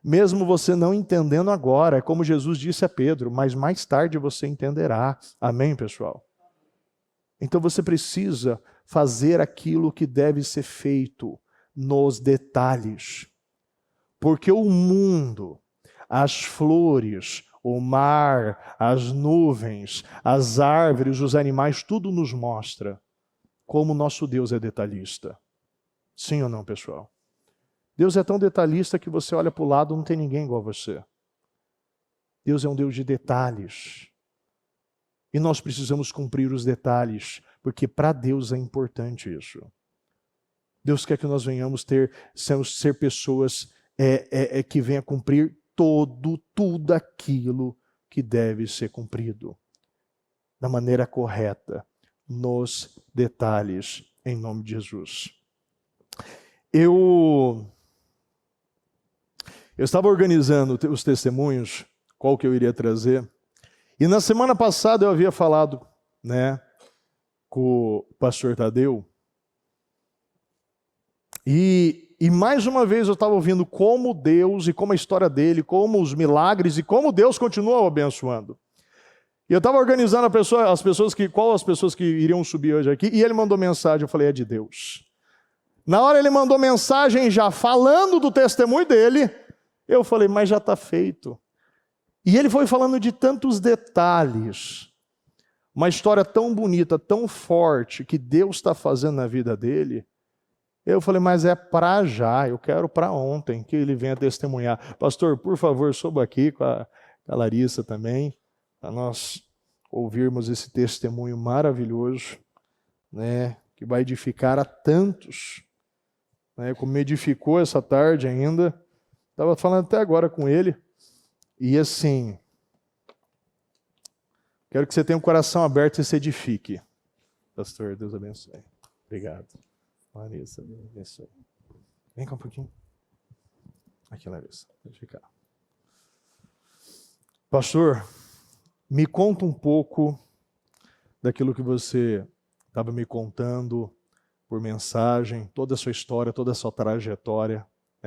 [SPEAKER 1] Mesmo você não entendendo agora, é como Jesus disse a Pedro, mas mais tarde você entenderá. Amém, pessoal? Então você precisa fazer aquilo que deve ser feito nos detalhes. Porque o mundo, as flores, o mar, as nuvens, as árvores, os animais, tudo nos mostra como nosso Deus é detalhista. Sim ou não, pessoal? Deus é tão detalhista que você olha para o lado e não tem ninguém igual a você. Deus é um Deus de detalhes. E nós precisamos cumprir os detalhes, porque para Deus é importante isso. Deus quer que nós venhamos ser pessoas que venham cumprir tudo aquilo que deve ser cumprido. Da maneira correta, nos detalhes, em nome de Jesus. Eu estava organizando os testemunhos, qual que eu iria trazer, e na semana passada eu havia falado, com o pastor Tadeu, e mais uma vez eu estava ouvindo como Deus e como a história dele, como os milagres e como Deus continua o abençoando. E eu estava organizando as pessoas que iriam subir hoje aqui, e ele mandou mensagem, eu falei, é de Deus. Na hora ele mandou mensagem já falando do testemunho dele, eu falei, mas já está feito. E ele foi falando de tantos detalhes, uma história tão bonita, tão forte, que Deus está fazendo na vida dele. Eu falei, mas é para já, eu quero para ontem, que ele venha testemunhar. Pastor, por favor, suba aqui com a Larissa também, para nós ouvirmos esse testemunho maravilhoso, que vai edificar a tantos, como me edificou essa tarde ainda. Estava falando até agora com ele, e assim, quero que você tenha um coração aberto e se edifique. Pastor, Deus abençoe. Obrigado. Larissa, Deus abençoe. Vem cá um pouquinho. Aqui, Larissa, pode ficar. Pastor, me conta um pouco daquilo que você estava me contando por mensagem, toda a sua história, toda a sua trajetória,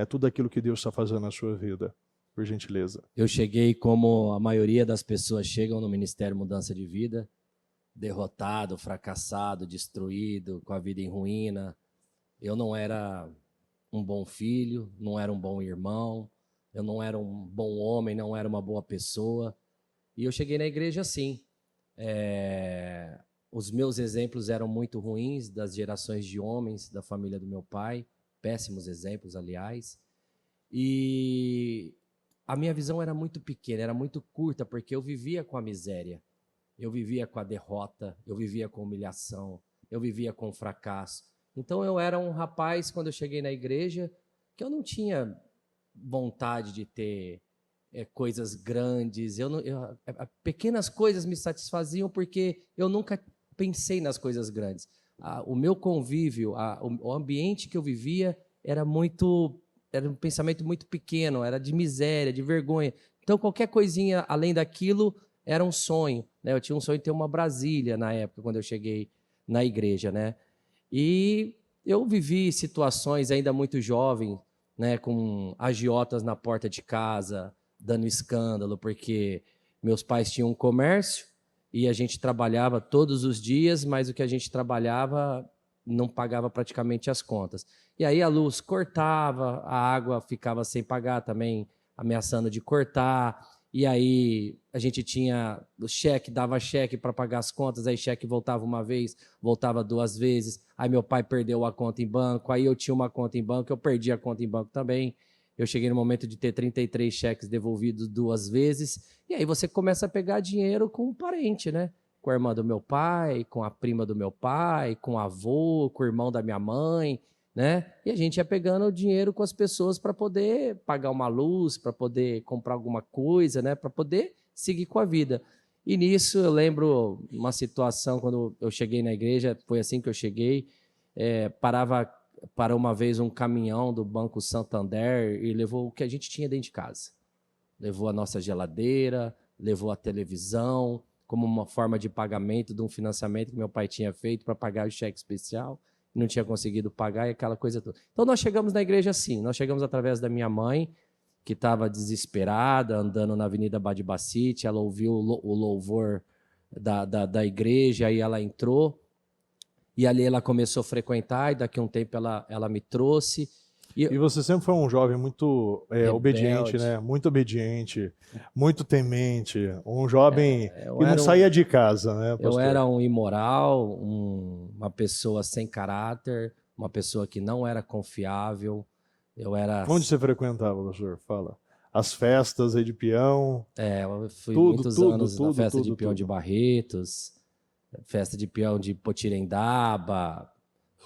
[SPEAKER 1] tudo aquilo que Deus está fazendo na sua vida, por gentileza.
[SPEAKER 2] Eu cheguei como a maioria das pessoas chegam no Ministério Mudança de Vida, derrotado, fracassado, destruído, com a vida em ruína. Eu não era um bom filho, não era um bom irmão, eu não era um bom homem, não era uma boa pessoa. E eu cheguei na igreja assim. Os meus exemplos eram muito ruins, das gerações de homens da família do meu pai, péssimos exemplos, aliás. E a minha visão era muito pequena, era muito curta, porque eu vivia com a miséria, eu vivia com a derrota, eu vivia com humilhação, eu vivia com fracasso. Então eu era um rapaz, quando eu cheguei na igreja, que eu não tinha vontade de ter coisas grandes. Pequenas coisas me satisfaziam porque eu nunca pensei nas coisas grandes. O meu convívio, o ambiente que eu vivia era um pensamento muito pequeno, era de miséria, de vergonha. Então, qualquer coisinha além daquilo era um sonho, né? Eu tinha um sonho de ter uma Brasília na época, quando eu cheguei na igreja, né? E eu vivi situações ainda muito jovem, né, com agiotas na porta de casa, dando escândalo, porque meus pais tinham um comércio e a gente trabalhava todos os dias, mas o que a gente trabalhava não pagava praticamente as contas. E aí a luz cortava, a água ficava sem pagar também, ameaçando de cortar. E aí a gente tinha o cheque, dava cheque para pagar as contas, aí cheque voltava uma vez, voltava 2 vezes, aí meu pai perdeu a conta em banco, aí eu tinha uma conta em banco, eu perdi a conta em banco também. Eu cheguei no momento de ter 33 cheques devolvidos 2 vezes, e aí você começa a pegar dinheiro com um parente, né? Com a irmã do meu pai, com a prima do meu pai, com o avô, com o irmão da minha mãe, né? E a gente ia pegando dinheiro com as pessoas para poder pagar uma luz, para poder comprar alguma coisa, né? Para poder seguir com a vida. E nisso eu lembro uma situação quando eu cheguei na igreja, foi assim que eu cheguei, parou uma vez um caminhão do Banco Santander e levou o que a gente tinha dentro de casa. Levou a nossa geladeira, levou a televisão, como uma forma de pagamento de um financiamento que meu pai tinha feito para pagar o cheque especial. Não tinha conseguido pagar e aquela coisa toda. Então nós chegamos na igreja assim, nós chegamos através da minha mãe, que estava desesperada, andando na Avenida Badibacite, ela ouviu o louvor da igreja, aí ela entrou, e ali ela começou a frequentar, e daqui a um tempo ela me trouxe.
[SPEAKER 1] E você sempre foi um jovem muito obediente, né? Muito obediente, muito temente, um jovem que não saía de casa, né, pastor?
[SPEAKER 2] Eu era um imoral, uma pessoa sem caráter, uma pessoa que não era confiável.
[SPEAKER 1] Onde você frequentava, pastor? Fala. As festas aí de peão.
[SPEAKER 2] Eu fui muitos anos na festa de peão de Barretos, festa de peão de Potirendaba,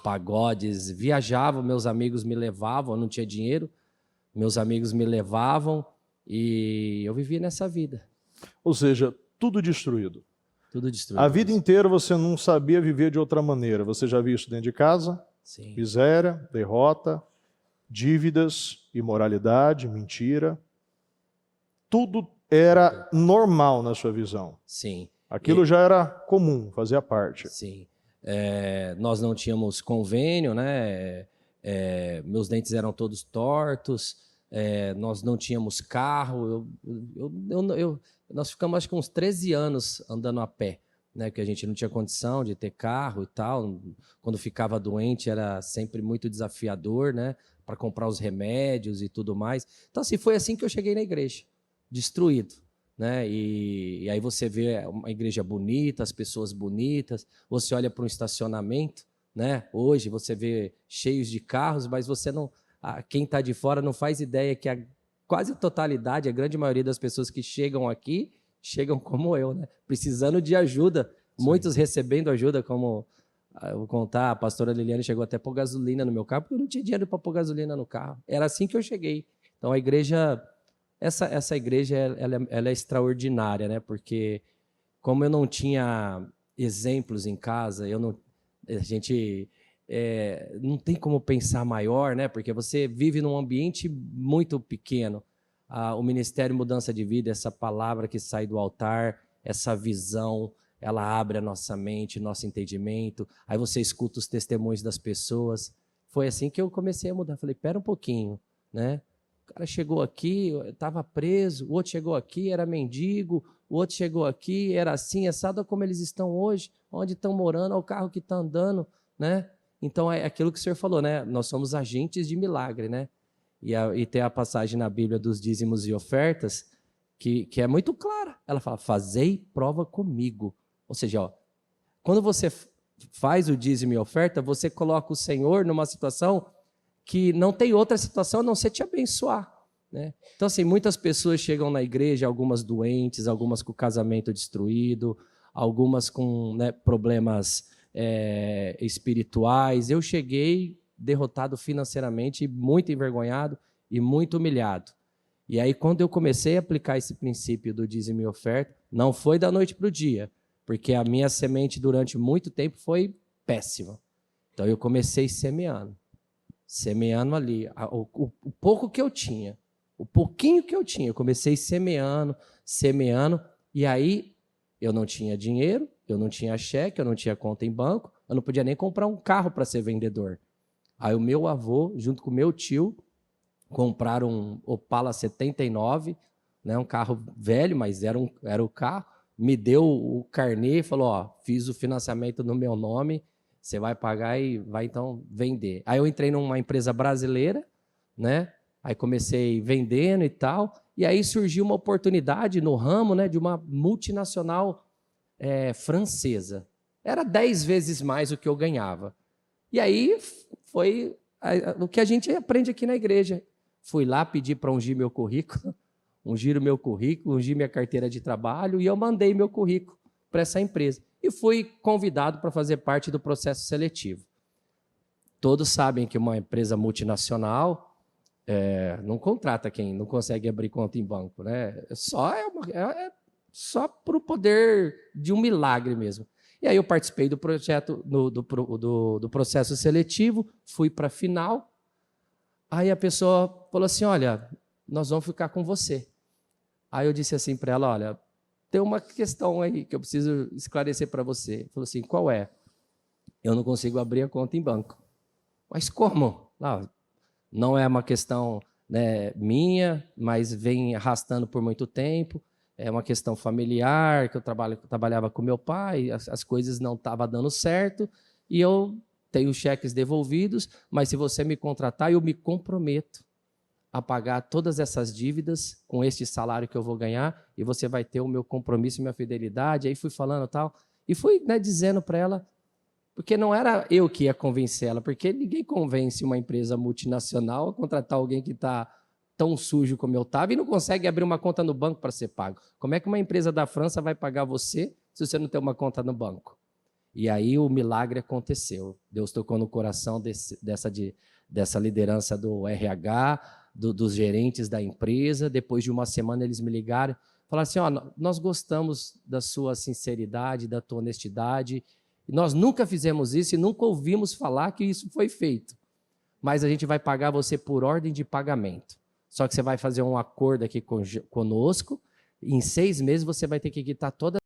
[SPEAKER 2] pagodes. Viajava, meus amigos me levavam, eu não tinha dinheiro, meus amigos me levavam e eu vivia nessa vida.
[SPEAKER 1] Ou seja, tudo destruído.
[SPEAKER 2] Tudo destruído.
[SPEAKER 1] A vida inteira você não sabia viver de outra maneira. Você já viu isso dentro de casa?
[SPEAKER 2] Sim.
[SPEAKER 1] Miséria, derrota, dívidas, imoralidade, mentira. Tudo era normal na sua visão.
[SPEAKER 2] Sim.
[SPEAKER 1] Aquilo já era comum, fazia parte.
[SPEAKER 2] Sim. Nós não tínhamos convênio, né? Meus dentes eram todos tortos, nós não tínhamos carro. Nós ficamos acho que uns 13 anos andando a pé, né? Que a gente não tinha condição de ter carro e tal. Quando ficava doente era sempre muito desafiador, né? Para comprar os remédios e tudo mais. Então, assim, foi assim que eu cheguei na igreja, destruído. Né? E aí você vê uma igreja bonita, as pessoas bonitas, você olha para um estacionamento, né? Hoje você vê cheios de carros, mas você não, quem está de fora não faz ideia que quase a totalidade, a grande maioria das pessoas que chegam aqui, chegam como eu, né? Precisando de ajuda, sim. Muitos recebendo ajuda, como eu vou contar, a pastora Liliane chegou até a pôr gasolina no meu carro, porque eu não tinha dinheiro para pôr gasolina no carro. Era assim que eu cheguei. Então a igreja... Essa igreja ela é extraordinária, né? Porque como eu não tinha exemplos em casa, a gente não tem como pensar maior, né? Porque você vive num ambiente muito pequeno. O Ministério Mudança de Vida, essa palavra que sai do altar, essa visão, ela abre a nossa mente, nosso entendimento. Aí você escuta os testemunhos das pessoas. Foi assim que eu comecei a mudar. Falei, pera um pouquinho, né? O cara chegou aqui, estava preso, o outro chegou aqui, era mendigo, o outro chegou aqui, era assim, assado como eles estão hoje, onde estão morando, ao carro que está andando, né? Então é aquilo que o senhor falou, né? Nós somos agentes de milagre, né? E tem a passagem na Bíblia dos dízimos e ofertas, que é muito clara. Ela fala, fazei prova comigo. Ou seja, ó, quando você faz o dízimo e oferta, você coloca o Senhor numa situação que não tem outra situação a não ser te abençoar, né? Então, assim, muitas pessoas chegam na igreja, algumas doentes, algumas com o casamento destruído, algumas com, né, problemas espirituais. Eu cheguei derrotado financeiramente, muito envergonhado e muito humilhado. E aí, quando eu comecei a aplicar esse princípio do dízimo e oferta, não foi da noite para o dia, porque a minha semente durante muito tempo foi péssima. Então, eu comecei semeando ali, o pouco que eu tinha, o pouquinho que eu tinha, eu comecei semeando, e aí eu não tinha dinheiro, eu não tinha cheque, eu não tinha conta em banco, eu não podia nem comprar um carro para ser vendedor. Aí o meu avô, junto com o meu tio, compraram um Opala 79, né, um carro velho, mas era o carro, me deu o carnê e falou, ó, fiz o financiamento no meu nome, você vai pagar e vai então vender. Aí eu entrei numa empresa brasileira, né? Aí comecei vendendo e tal, e aí surgiu uma oportunidade no ramo, né, de uma multinacional francesa. Era 10 vezes mais o que eu ganhava. E aí foi o que a gente aprende aqui na igreja. Fui lá pedir para ungir meu currículo, ungir minha carteira de trabalho, e eu mandei meu currículo para essa empresa. E fui convidado para fazer parte do processo seletivo. Todos sabem que uma empresa multinacional não contrata quem não consegue abrir conta em banco, né? Só para o poder de um milagre mesmo. E aí eu participei do projeto, do processo seletivo, fui para a final. Aí a pessoa falou assim, olha, nós vamos ficar com você. Aí eu disse assim para ela, olha, tem uma questão aí que eu preciso esclarecer para você. Ele falou assim, qual é? Eu não consigo abrir a conta em banco. Mas como? Não é uma questão, né, minha, mas vem arrastando por muito tempo. É uma questão familiar, que eu trabalhava com meu pai, as coisas não estavam dando certo, e eu tenho cheques devolvidos, mas se você me contratar, eu me comprometo a pagar todas essas dívidas com este salário que eu vou ganhar, e você vai ter o meu compromisso e minha fidelidade. Aí fui falando tal, e fui, né, dizendo para ela, porque não era eu que ia convencer ela, porque ninguém convence uma empresa multinacional a contratar alguém que está tão sujo como eu estava e não consegue abrir uma conta no banco para ser pago. Como é que uma empresa da França vai pagar você se você não tem uma conta no banco? E aí o milagre aconteceu. Deus tocou no coração dessa liderança do RH, dos gerentes da empresa. Depois de uma semana eles me ligaram, falaram assim, nós gostamos da sua sinceridade, da tua honestidade, nós nunca fizemos isso e nunca ouvimos falar que isso foi feito. Mas a gente vai pagar você por ordem de pagamento. Só que você vai fazer um acordo aqui conosco, e em 6 meses você vai ter que quitar toda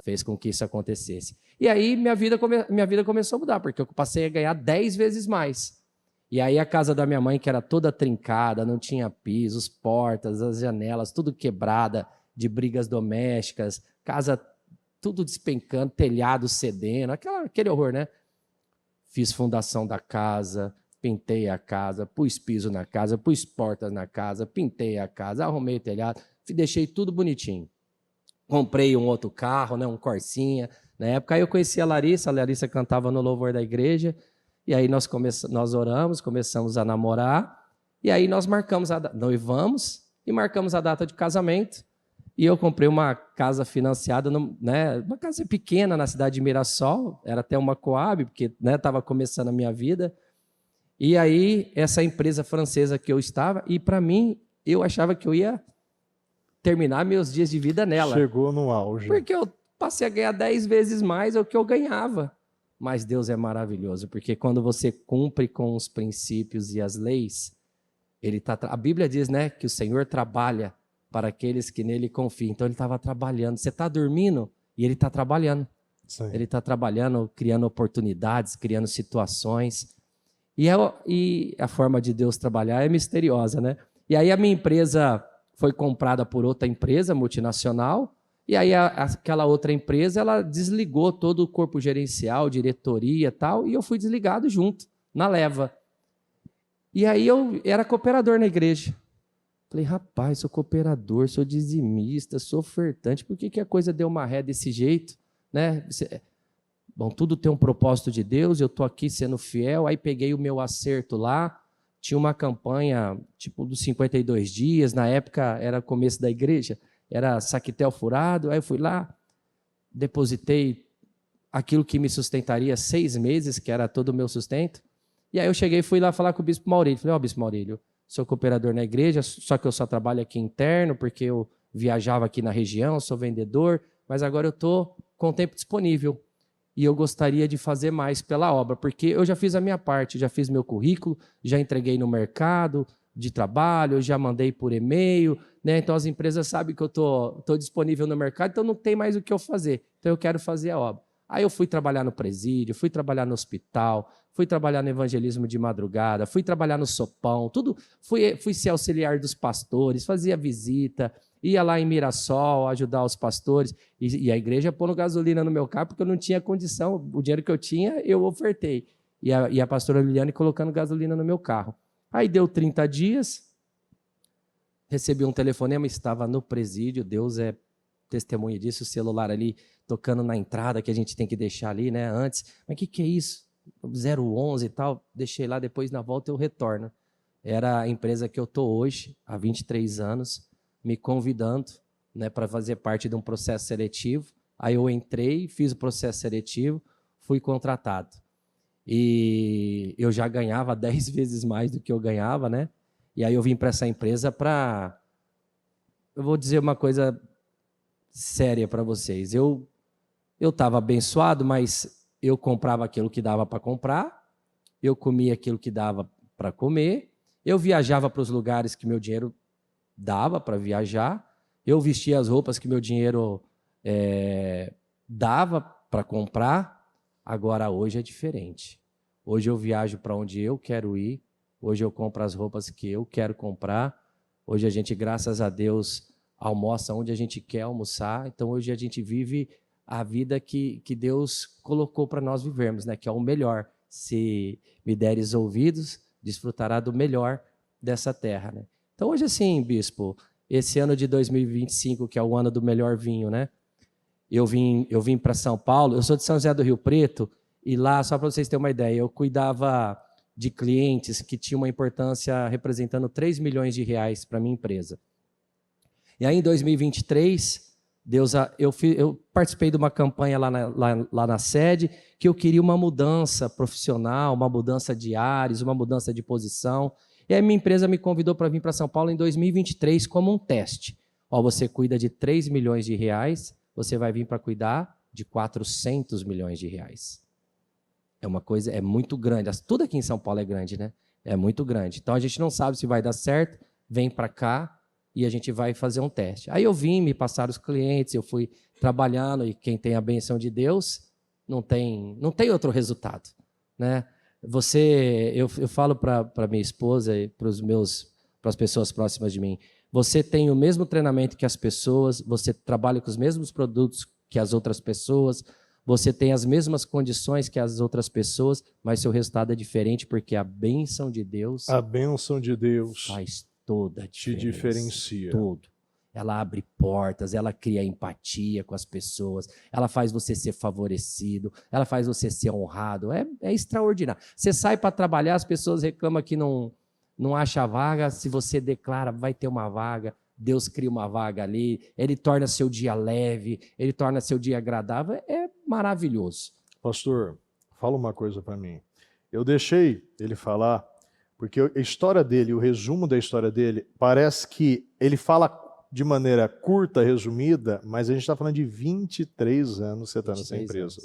[SPEAKER 2] fez com que isso acontecesse. E aí minha vida começou a mudar, porque eu passei a ganhar 10 vezes mais. E aí a casa da minha mãe, que era toda trincada, não tinha pisos, portas, as janelas, tudo quebrada, de brigas domésticas, casa tudo despencando, telhado cedendo, aquele horror, né? Fiz fundação da casa, pintei a casa, pus piso na casa, pus portas na casa, pintei a casa, arrumei o telhado, deixei tudo bonitinho. Comprei um outro carro, né, um Corsinha. Na época aí eu conheci a Larissa cantava no louvor da igreja, e aí nós oramos, começamos a namorar, e aí nós noivamos e marcamos a data de casamento, e eu comprei uma casa financiada, uma casa pequena na cidade de Mirassol, era até uma Coab, porque estava começando a minha vida, e aí essa empresa francesa que eu estava, e para mim, eu achava que eu ia terminar meus dias de vida nela.
[SPEAKER 1] Chegou no auge.
[SPEAKER 2] Porque eu passei a ganhar 10 vezes mais do que eu ganhava. Mas Deus é maravilhoso, porque quando você cumpre com os princípios e as leis, a Bíblia diz, né, que o Senhor trabalha para aqueles que nele confiam. Então ele estava trabalhando. Você está dormindo e ele está trabalhando.
[SPEAKER 1] Sim.
[SPEAKER 2] Ele está trabalhando, criando oportunidades, criando situações. E a forma de Deus trabalhar é misteriosa, né? E aí a minha empresa foi comprada por outra empresa multinacional, E aí aquela outra empresa, ela desligou todo o corpo gerencial, diretoria e tal, e eu fui desligado junto, na leva. E aí eu era cooperador na igreja. Falei, rapaz, sou cooperador, sou dizimista, sou ofertante, por que a coisa deu uma ré desse jeito? Né? Bom, tudo tem um propósito de Deus, eu estou aqui sendo fiel, aí peguei o meu acerto lá, tinha uma campanha tipo dos 52 dias, na época era começo da igreja, era saquetel furado, aí eu fui lá, depositei aquilo que me sustentaria 6 meses, que era todo o meu sustento, e aí eu cheguei e fui lá falar com o bispo Maurílio, falei, Bispo Maurílio, sou cooperador na igreja, só que eu só trabalho aqui interno, porque eu viajava aqui na região, sou vendedor, mas agora eu estou com o tempo disponível, e eu gostaria de fazer mais pela obra, porque eu já fiz a minha parte, já fiz meu currículo, já entreguei no mercado de trabalho, já mandei por e-mail, né? Então as empresas sabem que eu tô disponível no mercado, então não tem mais o que eu fazer, então eu quero fazer a obra. Aí eu fui trabalhar no presídio, fui trabalhar no hospital, fui trabalhar no evangelismo de madrugada, fui trabalhar no sopão, tudo, fui ser auxiliar dos pastores, fazia visita, ia lá em Mirassol ajudar os pastores, e a igreja pondo gasolina no meu carro, porque eu não tinha condição, o dinheiro que eu tinha, eu ofertei. E a pastora Liliane colocando gasolina no meu carro. Aí deu 30 dias, recebi um telefonema, estava no presídio, Deus é testemunha disso, o celular ali tocando na entrada que a gente tem que deixar ali, né, antes. Mas o que é isso? 011 e tal, deixei lá, depois na volta eu retorno. Era a empresa que eu estou hoje, há 23 anos, me convidando, né, para fazer parte de um processo seletivo. Aí eu entrei, fiz o processo seletivo, fui contratado. E eu já ganhava 10 vezes mais do que eu ganhava, né? E aí eu vim para essa empresa para... Eu vou dizer uma coisa séria para vocês. Eu estava abençoado, mas eu comprava aquilo que dava para comprar, eu comia aquilo que dava para comer, eu viajava para os lugares que meu dinheiro dava para viajar, eu vestia as roupas que meu dinheiro dava para comprar. Agora, hoje é diferente. Hoje eu viajo para onde eu quero ir, hoje eu compro as roupas que eu quero comprar, hoje a gente, graças a Deus, almoça onde a gente quer almoçar, então hoje a gente vive a vida que Deus colocou para nós vivermos, né? Que é o melhor. Se me deres ouvidos, desfrutará do melhor dessa terra, né? Então hoje assim, bispo, esse ano de 2025, que é o ano do melhor vinho, né? Eu vim para São Paulo, eu sou de São José do Rio Preto, e lá, só para vocês terem uma ideia, eu cuidava de clientes que tinham uma importância representando 3 milhões de reais para a minha empresa. E aí, em 2023, eu participei de uma campanha lá na sede, que eu queria uma mudança profissional, uma mudança de ares, uma mudança de posição. E aí minha empresa me convidou para vir para São Paulo em 2023 como um teste. Ó, você cuida de 3 milhões de reais, você vai vir para cuidar de 400 milhões de reais. É uma coisa, é muito grande. Tudo aqui em São Paulo é grande, né? É muito grande. Então a gente não sabe se vai dar certo, vem para cá e a gente vai fazer um teste. Aí eu vim, me passaram os clientes, eu fui trabalhando, e quem tem a benção de Deus não tem outro resultado, né? Eu falo para minha esposa e para as pessoas próximas de mim, você tem o mesmo treinamento que as pessoas, você trabalha com os mesmos produtos que as outras pessoas, você tem as mesmas condições que as outras pessoas, mas seu resultado é diferente, porque a bênção de Deus...
[SPEAKER 1] A bênção de Deus
[SPEAKER 2] faz toda a diferença.
[SPEAKER 1] te diferencia.
[SPEAKER 2] Tudo. Ela abre portas, ela cria empatia com as pessoas, ela faz você ser favorecido, ela faz você ser honrado. É extraordinário. Você sai para trabalhar, as pessoas reclamam que não acha vaga, se você declara, vai ter uma vaga, Deus cria uma vaga ali, Ele torna seu dia leve, Ele torna seu dia agradável, é maravilhoso.
[SPEAKER 1] Pastor, fala uma coisa para mim. Eu deixei ele falar, porque a história dele, o resumo da história dele, parece que ele fala de maneira curta, resumida, mas a gente está falando de 23 anos você está nessa empresa.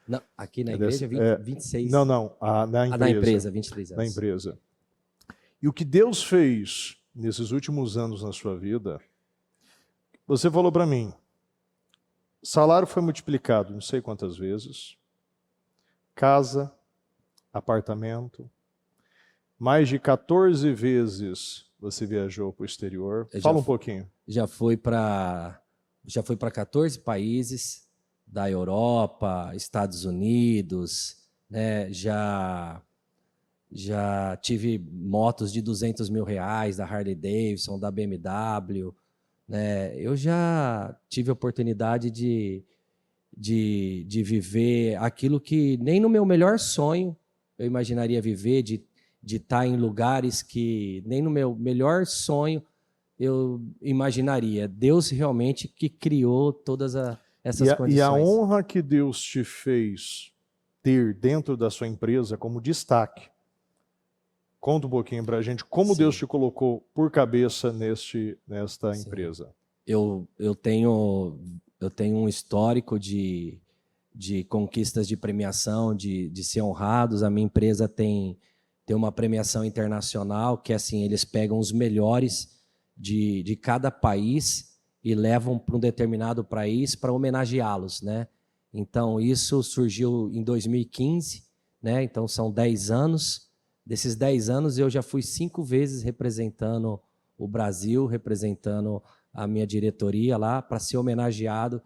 [SPEAKER 2] Não, aqui na igreja, 26.
[SPEAKER 1] Não, na empresa.
[SPEAKER 2] Na empresa, 23 anos.
[SPEAKER 1] Na empresa. E o que Deus fez nesses últimos anos na sua vida, você falou para mim, salário foi multiplicado não sei quantas vezes, casa, apartamento, mais de 14 vezes você viajou para o exterior. Fala um pouquinho.
[SPEAKER 2] Já fui para já fui para 14 países da Europa, Estados Unidos, né? Já tive motos de R$ 200 mil, da Harley Davidson, da BMW, né? Eu já tive a oportunidade de viver aquilo que nem no meu melhor sonho eu imaginaria viver, de estar em lugares que nem no meu melhor sonho eu imaginaria. Deus realmente que criou todas essas condições.
[SPEAKER 1] E a honra que Deus te fez ter dentro da sua empresa como destaque. Conta um pouquinho para a gente como
[SPEAKER 2] Sim.
[SPEAKER 1] Deus te colocou por cabeça nesta
[SPEAKER 2] Sim.
[SPEAKER 1] empresa.
[SPEAKER 2] Eu tenho um histórico de conquistas de premiação, de ser honrados. A minha empresa tem uma premiação internacional que, assim, eles pegam os melhores de cada país e levam para um determinado país para homenageá-los, né? Então, isso surgiu em 2015, né? Então, são 10 anos. Desses 10 anos, eu já fui 5 vezes representando o Brasil, representando a minha diretoria lá, para ser homenageado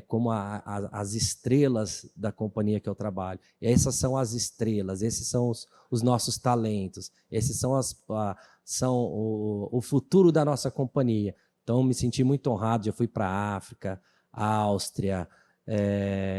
[SPEAKER 2] como as estrelas da companhia que eu trabalho. E essas são as estrelas, esses são os nossos talentos, esses são, o futuro da nossa companhia. Então, me senti muito honrado, já fui para a África, Áustria,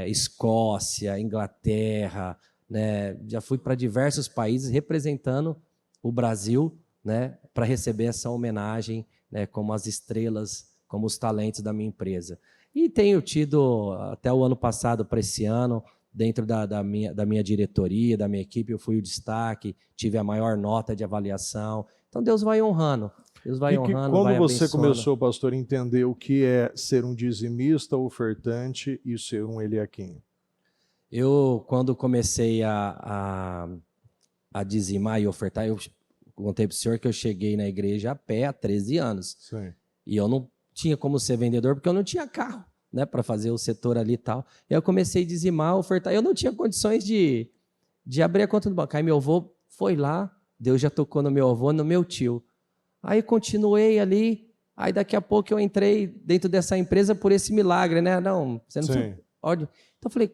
[SPEAKER 2] Escócia, Inglaterra, né? Já fui para diversos países representando o Brasil, né? Para receber essa homenagem, né? Como as estrelas, como os talentos da minha empresa. E tenho tido, até o ano passado para esse ano, dentro da minha diretoria, da minha equipe, eu fui o destaque, tive a maior nota de avaliação. Então, Deus vai honrando. Deus vai honrando,
[SPEAKER 1] quando
[SPEAKER 2] vai
[SPEAKER 1] você
[SPEAKER 2] abençoando.
[SPEAKER 1] começou, pastor, a entender o que é ser um dizimista, ofertante e ser um Eliaquim?
[SPEAKER 2] Eu, quando comecei a dizimar e ofertar, eu contei para o senhor que eu cheguei na igreja a pé há 13 anos.
[SPEAKER 1] Sim.
[SPEAKER 2] E eu não tinha como ser vendedor, porque eu não tinha carro, né, para fazer o setor ali e tal. E eu comecei a dizimar, ofertar. Eu não tinha condições de abrir a conta do banco. Aí meu avô foi lá, Deus já tocou no meu avô, no meu tio. Aí continuei ali, aí daqui a pouco eu entrei dentro dessa empresa por esse milagre, né? Não, você não precisa... Então eu falei,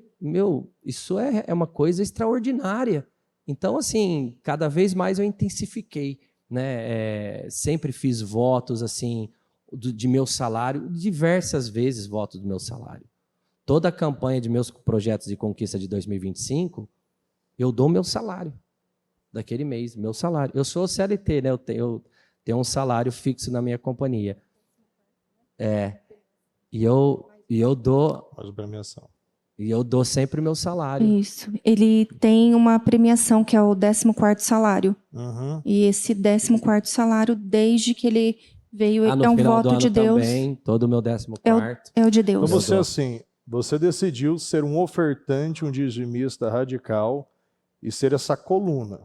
[SPEAKER 2] isso é uma coisa extraordinária. Então, assim, cada vez mais eu intensifiquei, né? Sempre fiz votos, assim, de meu salário, diversas vezes votos do meu salário. Toda a campanha de meus projetos de conquista de 2025, eu dou meu salário daquele mês, meu salário. Eu sou CLT, né? Eu tenho um salário fixo na minha companhia. E eu dou...
[SPEAKER 1] premiação.
[SPEAKER 2] E eu dou sempre o meu salário.
[SPEAKER 3] Isso. Ele tem uma premiação que é o 14º salário.
[SPEAKER 1] Uhum.
[SPEAKER 3] E esse 14º salário, desde que ele veio,
[SPEAKER 2] no
[SPEAKER 3] é um
[SPEAKER 2] final do
[SPEAKER 3] voto
[SPEAKER 2] ano
[SPEAKER 3] de Deus.
[SPEAKER 2] Também, todo o meu 14º.
[SPEAKER 3] É o de Deus.
[SPEAKER 1] Então você decidiu ser um ofertante, um dizimista radical e ser essa coluna.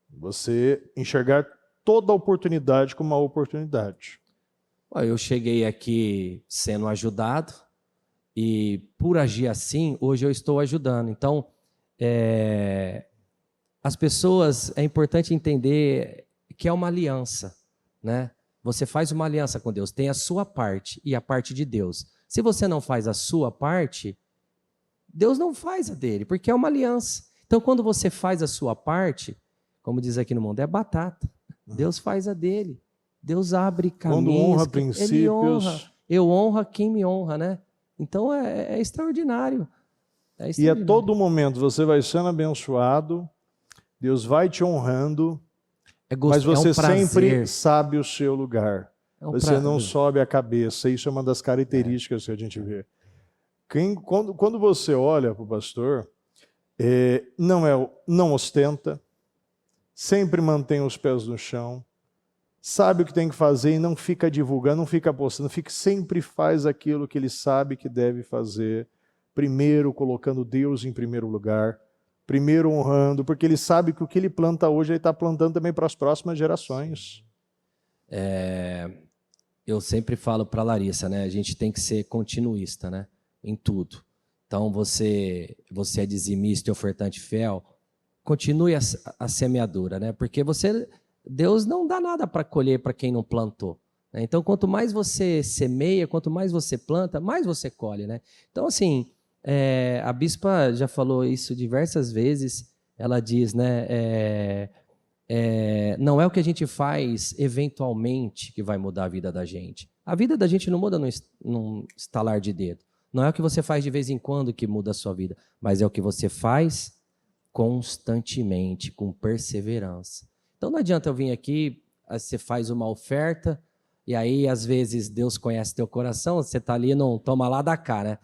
[SPEAKER 1] Você enxergar toda a oportunidade como uma oportunidade.
[SPEAKER 2] Eu cheguei aqui sendo ajudado e por agir assim, hoje eu estou ajudando. Então, as pessoas, é importante entender que é uma aliança, né? Você faz uma aliança com Deus, tem a sua parte e a parte de Deus. Se você não faz a sua parte, Deus não faz a dele, porque é uma aliança. Então, quando você faz a sua parte, como diz aqui no mundo, é batata. Deus faz a dele. Deus abre caminhos.
[SPEAKER 1] Quando honra princípios.
[SPEAKER 2] Ele honra. Eu honro quem me honra, né? Então, é extraordinário.
[SPEAKER 1] E a todo momento você vai sendo abençoado, Deus vai te honrando, mas você sempre sabe o seu lugar. Você não sobe a cabeça. Isso é uma das características que a gente vê. Quando você olha para o pastor, não ostenta, sempre mantém os pés no chão, sabe o que tem que fazer e não fica divulgando, não fica postando, sempre faz aquilo que ele sabe que deve fazer, primeiro colocando Deus em primeiro lugar, primeiro honrando, porque ele sabe que o que ele planta hoje, ele está plantando também para as próximas gerações.
[SPEAKER 2] Eu sempre falo para a Larissa, né? A gente tem que ser continuista, né? Em tudo. Então, você é dizimista e ofertante fiel, continue a semeadura, né? Porque Deus não dá nada para colher para quem não plantou. né? Então, quanto mais você semeia, quanto mais você planta, mais você colhe, né? Então, assim, a bispa já falou isso diversas vezes. Ela diz, né? Não é o que a gente faz eventualmente que vai mudar a vida da gente. A vida da gente não muda num estalar de dedo. Não é o que você faz de vez em quando que muda a sua vida, mas é o que você faz constantemente, com perseverança. Então não adianta eu vir aqui, você faz uma oferta, e aí às vezes Deus conhece teu coração, você está ali, não toma lá da cá, né?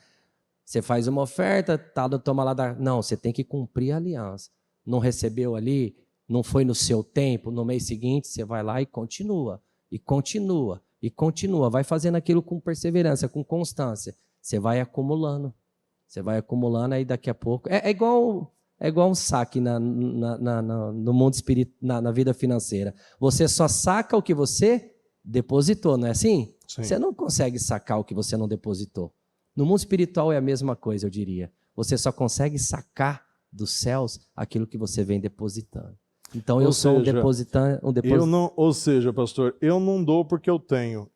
[SPEAKER 2] Você faz uma oferta, toma lá da... Não, você tem que cumprir a aliança. Não recebeu ali, não foi no seu tempo, no mês seguinte você vai lá e continua, e continua, e continua. Vai fazendo aquilo com perseverança, com constância. Você vai acumulando, aí daqui a pouco... É igual um saque no mundo espiritual, na vida financeira. Você só saca o que você depositou, não é assim?
[SPEAKER 1] Sim.
[SPEAKER 2] Você não consegue sacar o que você não depositou. No mundo espiritual é a mesma coisa, eu diria. Você só consegue sacar dos céus aquilo que você vem depositando. Então eu sou um depositante.
[SPEAKER 1] Ou seja, pastor, eu não dou porque eu tenho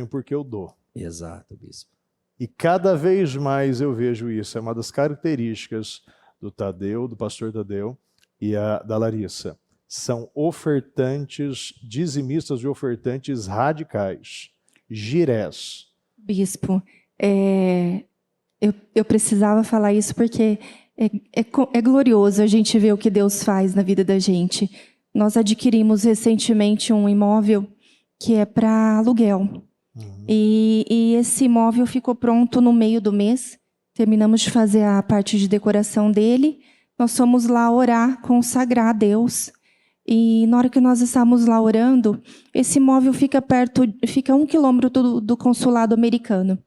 [SPEAKER 1] porque eu dou.
[SPEAKER 2] Exato, bispo.
[SPEAKER 1] E cada vez mais eu vejo isso. É uma das características do Tadeu, do pastor Tadeu e da Larissa. São ofertantes, dizimistas e ofertantes radicais. Girés.
[SPEAKER 3] Bispo, eu precisava falar isso porque é glorioso a gente ver o que Deus faz na vida da gente. Nós adquirimos recentemente um imóvel que é para aluguel. E esse imóvel ficou pronto no meio do mês. Terminamos de fazer a parte de decoração dele. Nós fomos lá orar, consagrar a Deus. E na hora que nós estávamos lá orando, esse imóvel fica a 1 quilômetro do consulado americano.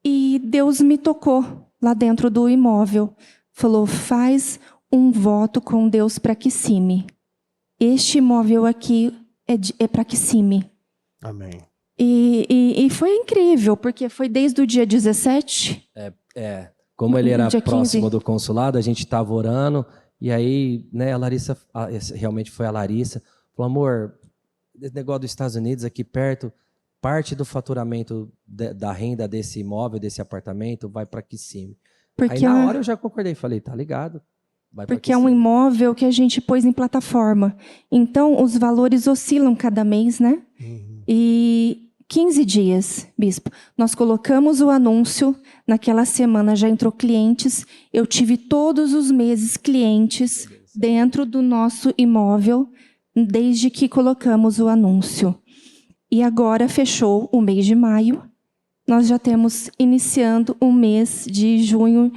[SPEAKER 3] E Deus me tocou lá dentro do imóvel. Falou, faz um voto com Deus para Kissimmee. Este imóvel aqui é para Kissimmee.
[SPEAKER 1] Amém.
[SPEAKER 3] E foi incrível, porque foi desde o dia 17.
[SPEAKER 2] Como ele era
[SPEAKER 3] dia 15.
[SPEAKER 2] próximo do consulado, a gente estava orando, e aí, né, a Larissa, realmente foi a Larissa, falou, amor, esse negócio dos Estados Unidos aqui perto, parte do faturamento da renda desse imóvel, desse apartamento, vai para Kissimmee. Aí na hora eu já concordei, falei, tá ligado?
[SPEAKER 3] Porque é um imóvel que a gente pôs em plataforma. Então, os valores oscilam cada mês, né? E 15 dias, bispo. Nós colocamos o anúncio, naquela semana já entrou clientes. Eu tive todos os meses clientes dentro do nosso imóvel, desde que colocamos o anúncio. E agora fechou o mês de maio. Nós já temos iniciando o mês de junho.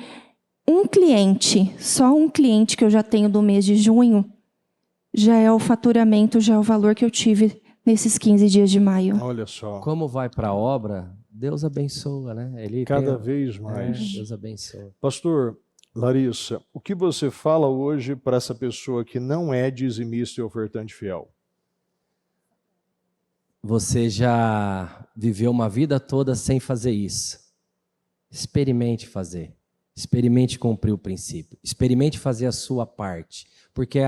[SPEAKER 3] Só um cliente que eu já tenho do mês de junho, já é o faturamento, já é o valor que eu tive nesses 15 dias de maio.
[SPEAKER 1] Olha só.
[SPEAKER 2] Como vai para a obra, Deus abençoa, né?
[SPEAKER 1] Cada vez mais.
[SPEAKER 2] Deus abençoa.
[SPEAKER 1] Pastor Larissa, o que você fala hoje para essa pessoa que não é dizimista e ofertante fiel?
[SPEAKER 2] Você já viveu uma vida toda sem fazer isso. Experimente fazer. Experimente cumprir o princípio. Experimente fazer a sua parte. Porque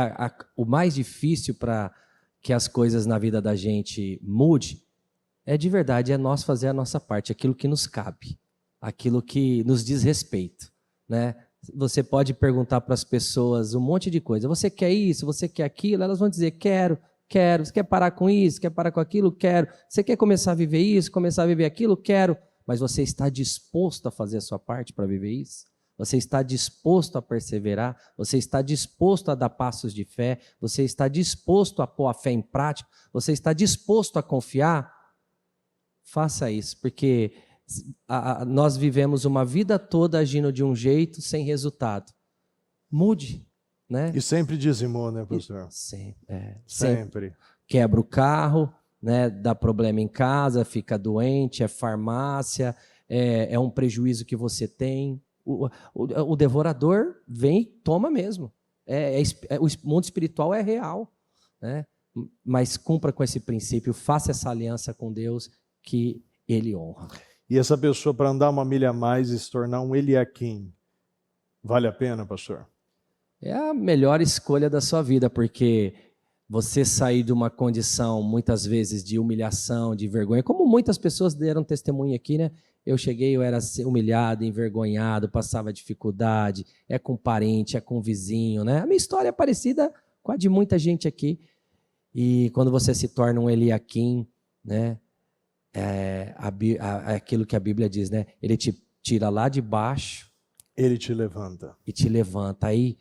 [SPEAKER 2] o mais difícil para que as coisas na vida da gente mude de verdade, é nós fazer a nossa parte, aquilo que nos cabe, aquilo que nos diz respeito, né? Você pode perguntar para as pessoas um monte de coisa. Você quer isso? Você quer aquilo? Elas vão dizer, quero. Você quer parar com isso? Quer parar com aquilo? Quero. Você quer começar a viver isso? Começar a viver aquilo? Quero. Mas você está disposto a fazer a sua parte para viver isso? Você está disposto a perseverar? Você está disposto a dar passos de fé? Você está disposto a pôr a fé em prática? Você está disposto a confiar? Faça isso, porque nós vivemos uma vida toda agindo de um jeito sem resultado. Mude, né?
[SPEAKER 1] E sempre dizimou, né, pastor?
[SPEAKER 2] Sempre. Quebra o carro, né? Dá problema em casa, fica doente, é farmácia, é um prejuízo que você tem. O devorador vem e toma mesmo. O mundo espiritual é real, né? Mas cumpra com esse princípio, faça essa aliança com Deus que Ele honra.
[SPEAKER 1] E essa pessoa, para andar uma milha a mais e se tornar um Eliaquim, vale a pena, pastor?
[SPEAKER 2] É a melhor escolha da sua vida, porque você sair de uma condição, muitas vezes, de humilhação, de vergonha, como muitas pessoas deram testemunho aqui, né? Eu cheguei, eu era humilhado, envergonhado, passava dificuldade, é com parente, é com vizinho, né? A minha história é parecida com a de muita gente aqui. E quando você se torna um Eliaquim, né? Aquilo que a Bíblia diz, né? Ele te tira lá de baixo.
[SPEAKER 1] Ele te levanta.
[SPEAKER 2] E te levanta. Aí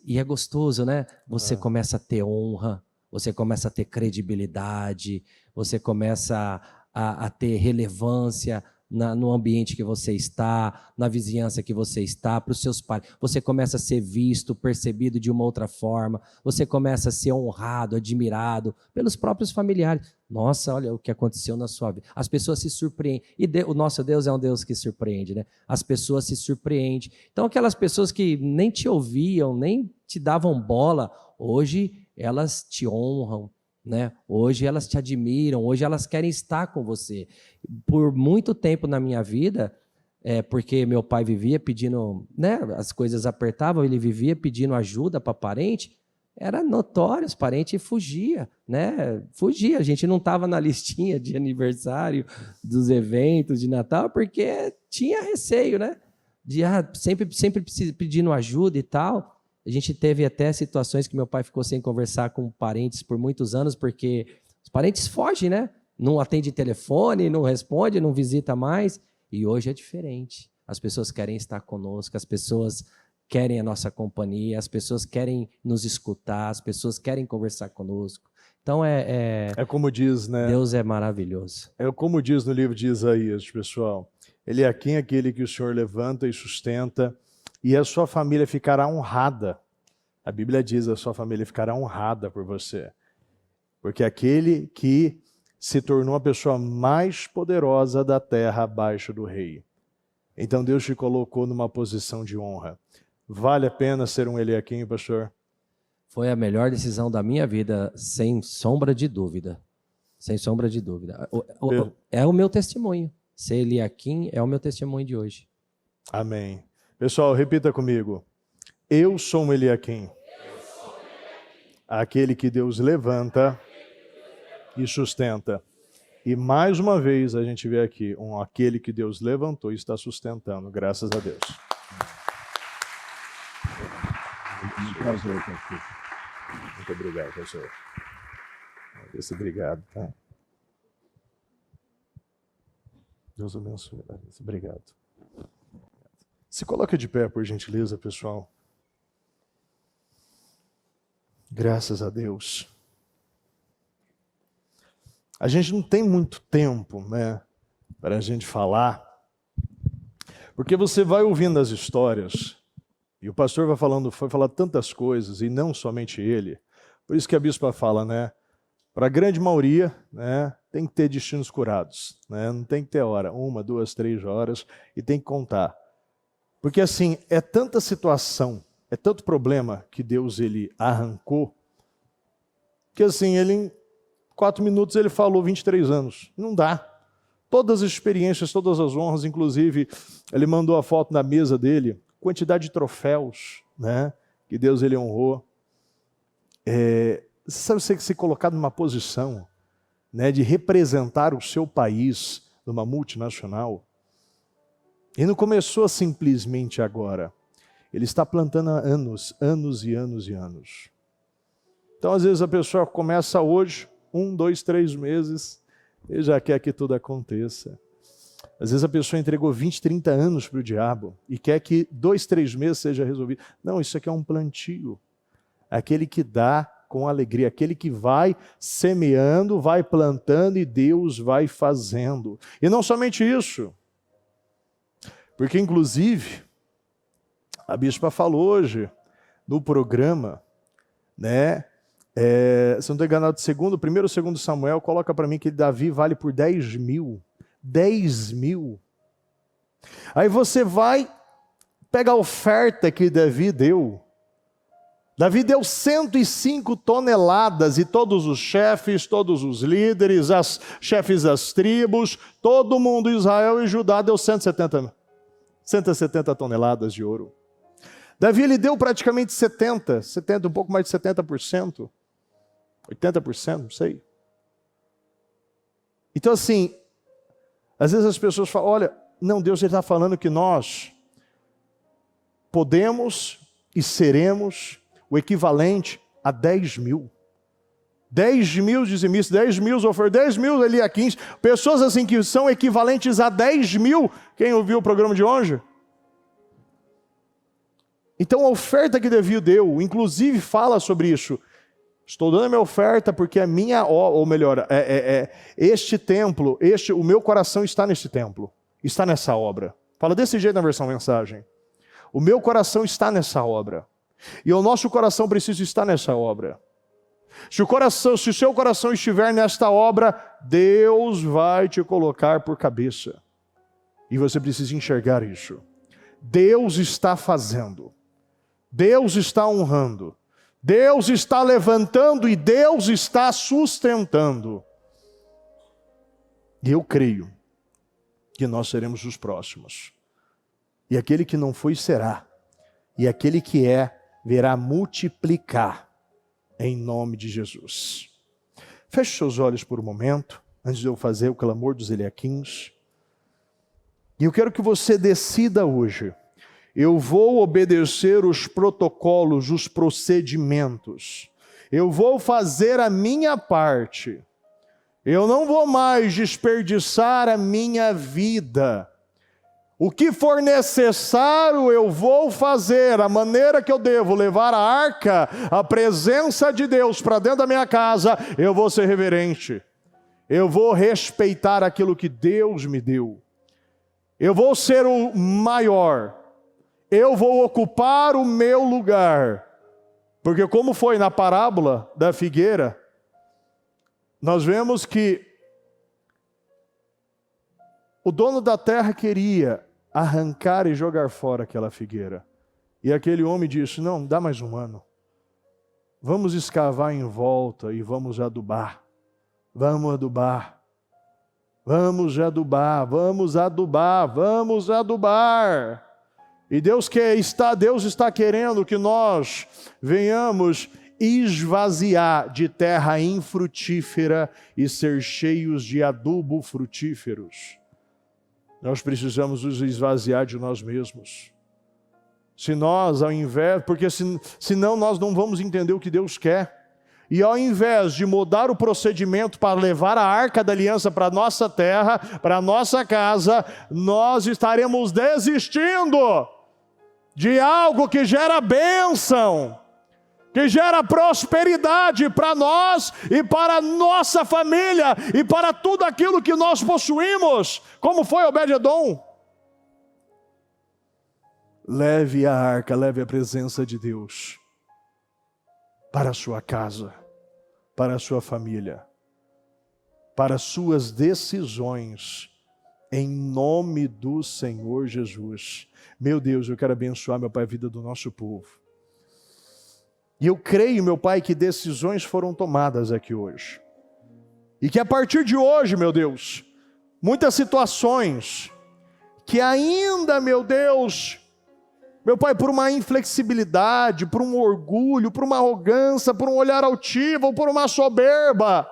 [SPEAKER 2] e é gostoso, né? Você começa a ter honra, você começa a ter credibilidade, você começa a ter relevância no ambiente que você está, na vizinhança que você está, para os seus pais. Você começa a ser visto, percebido de uma outra forma, você começa a ser honrado, admirado pelos próprios familiares. Nossa, olha o que aconteceu na sua vida. As pessoas se surpreendem. E o nosso Deus é um Deus que surpreende, né? As pessoas se surpreendem. Então, aquelas pessoas que nem te ouviam, nem te davam bola, hoje elas te honram, né? Hoje elas te admiram, hoje elas querem estar com você. Por muito tempo na minha vida, porque meu pai vivia pedindo, né? As coisas apertavam, ele vivia pedindo ajuda para parente. Era notório, os parentes fugiam, né? Fugia, a gente não estava na listinha de aniversário, dos eventos de Natal, porque tinha receio, né? De sempre pedindo ajuda e tal. A gente teve até situações que meu pai ficou sem conversar com parentes por muitos anos, porque os parentes fogem, né? Não atende telefone, não responde, não visita mais. E hoje é diferente. As pessoas querem estar conosco, as pessoas querem a nossa companhia, as pessoas querem nos escutar, as pessoas querem conversar conosco. Então é
[SPEAKER 1] como diz, né?
[SPEAKER 2] Deus é maravilhoso.
[SPEAKER 1] É como diz no livro de Isaías, pessoal. Ele é aquele que o Senhor levanta e sustenta, e a sua família ficará honrada. A Bíblia diz: a sua família ficará honrada por você. Porque aquele que se tornou a pessoa mais poderosa da terra abaixo do rei. Então Deus te colocou numa posição de honra. Vale a pena ser um Eliaquim, pastor?
[SPEAKER 2] Foi a melhor decisão da minha vida, sem sombra de dúvida. Sem sombra de dúvida. É o meu testemunho. Ser Eliaquim é o meu testemunho de hoje.
[SPEAKER 1] Amém. Pessoal, repita comigo. Eu sou um Eliaquim. Aquele que Deus levanta e sustenta. E mais uma vez a gente vê aqui aquele que Deus levantou e está sustentando, graças a Deus. Muito obrigado, pastor. Obrigado, tá? Deus abençoe. Obrigado. Se coloca de pé, por gentileza, pessoal. Graças a Deus. A gente não tem muito tempo, né, para a gente falar, porque você vai ouvindo as histórias, e o pastor foi falar tantas coisas, e não somente ele. Por isso que a bispa fala, né, para a grande maioria, né, tem que ter destinos curados, né, não tem que ter hora, 1, 2, 3 horas, e tem que contar. Porque assim, é tanta situação, é tanto problema que Deus ele arrancou, que assim, ele em 4 minutos ele falou 23 anos. Não dá. Todas as experiências, todas as honras, inclusive, ele mandou a foto na mesa dele, quantidade de troféus, né, que Deus ele honrou. Sabe você que se colocar numa posição, né, de representar o seu país numa multinacional, e não começou simplesmente agora. Ele está plantando há anos, anos e anos e anos. Então, às vezes, a pessoa começa hoje, 1, 2, 3 meses, e já quer que tudo aconteça. Às vezes a pessoa entregou 20, 30 anos para o diabo e quer que 2, 3 meses seja resolvido. Não, isso aqui é um plantio. Aquele que dá com alegria, aquele que vai semeando, vai plantando e Deus vai fazendo. E não somente isso, porque inclusive a bispa falou hoje no programa, né? Se não estou enganado, primeiro ou segundo Samuel, coloca para mim que Davi vale por 10 mil. 10 mil. Aí você vai, pega a oferta que Davi deu. Davi deu 105 toneladas e todos os chefes, todos os líderes, chefes das tribos, todo mundo, Israel e Judá, deu 170 toneladas de ouro. Davi ele deu praticamente 70, um pouco mais de 70%. 80%, não sei. Então assim, às vezes as pessoas falam, olha, não, Deus está falando que nós podemos e seremos o equivalente a 10 mil. 10 mil dizimistas, 10 mil ofertas, 10 mil eliaquins, pessoas assim que são equivalentes a 10 mil. Quem ouviu o programa de hoje? Então a oferta que Davi deu, inclusive fala sobre isso. Estou dando a minha oferta porque a minha, ou melhor, este templo, o meu coração está neste templo, está nessa obra. Fala desse jeito na versão mensagem. O meu coração está nessa obra. E o nosso coração precisa estar nessa obra. Se o seu coração estiver nesta obra, Deus vai te colocar por cabeça. E você precisa enxergar isso. Deus está fazendo. Deus está honrando. Deus está levantando e Deus está sustentando. E eu creio que nós seremos os próximos. E aquele que não foi, será. E aquele que é, verá multiplicar. Em nome de Jesus. Feche seus olhos por um momento, antes de eu fazer o clamor dos eliaquins. E eu quero que você decida hoje. Eu vou obedecer os protocolos, os procedimentos. Eu vou fazer a minha parte. Eu não vou mais desperdiçar a minha vida. O que for necessário eu vou fazer, a maneira que eu devo levar a arca, a presença de Deus para dentro da minha casa, eu vou ser reverente. Eu vou respeitar aquilo que Deus me deu. Eu vou ser o maior. Eu vou ocupar o meu lugar. Porque como foi na parábola da figueira, nós vemos que o dono da terra queria arrancar e jogar fora aquela figueira. E aquele homem disse, não, dá mais um ano. Vamos escavar em volta e vamos adubar. Vamos adubar. Vamos adubar, vamos adubar, vamos adubar. E Deus está querendo que nós venhamos esvaziar de terra infrutífera e ser cheios de adubo frutíferos. Nós precisamos nos esvaziar de nós mesmos. Se nós, ao invés, porque senão nós não vamos entender o que Deus quer. E ao invés de mudar o procedimento para levar a arca da aliança para a nossa terra, para a nossa casa, nós estaremos desistindo de algo que gera bênção, que gera prosperidade para nós e para a nossa família e para tudo aquilo que nós possuímos, como foi Obed-edom. Leve a arca, leve a presença de Deus para a sua casa, para a sua família, para as suas decisões, em nome do Senhor Jesus. Meu Deus, eu quero abençoar, meu Pai, a vida do nosso povo. E eu creio, meu Pai, que decisões foram tomadas aqui hoje. E que a partir de hoje, meu Deus, muitas situações que ainda, meu Deus, meu Pai, por uma inflexibilidade, por um orgulho, por uma arrogância, por um olhar altivo, ou por uma soberba,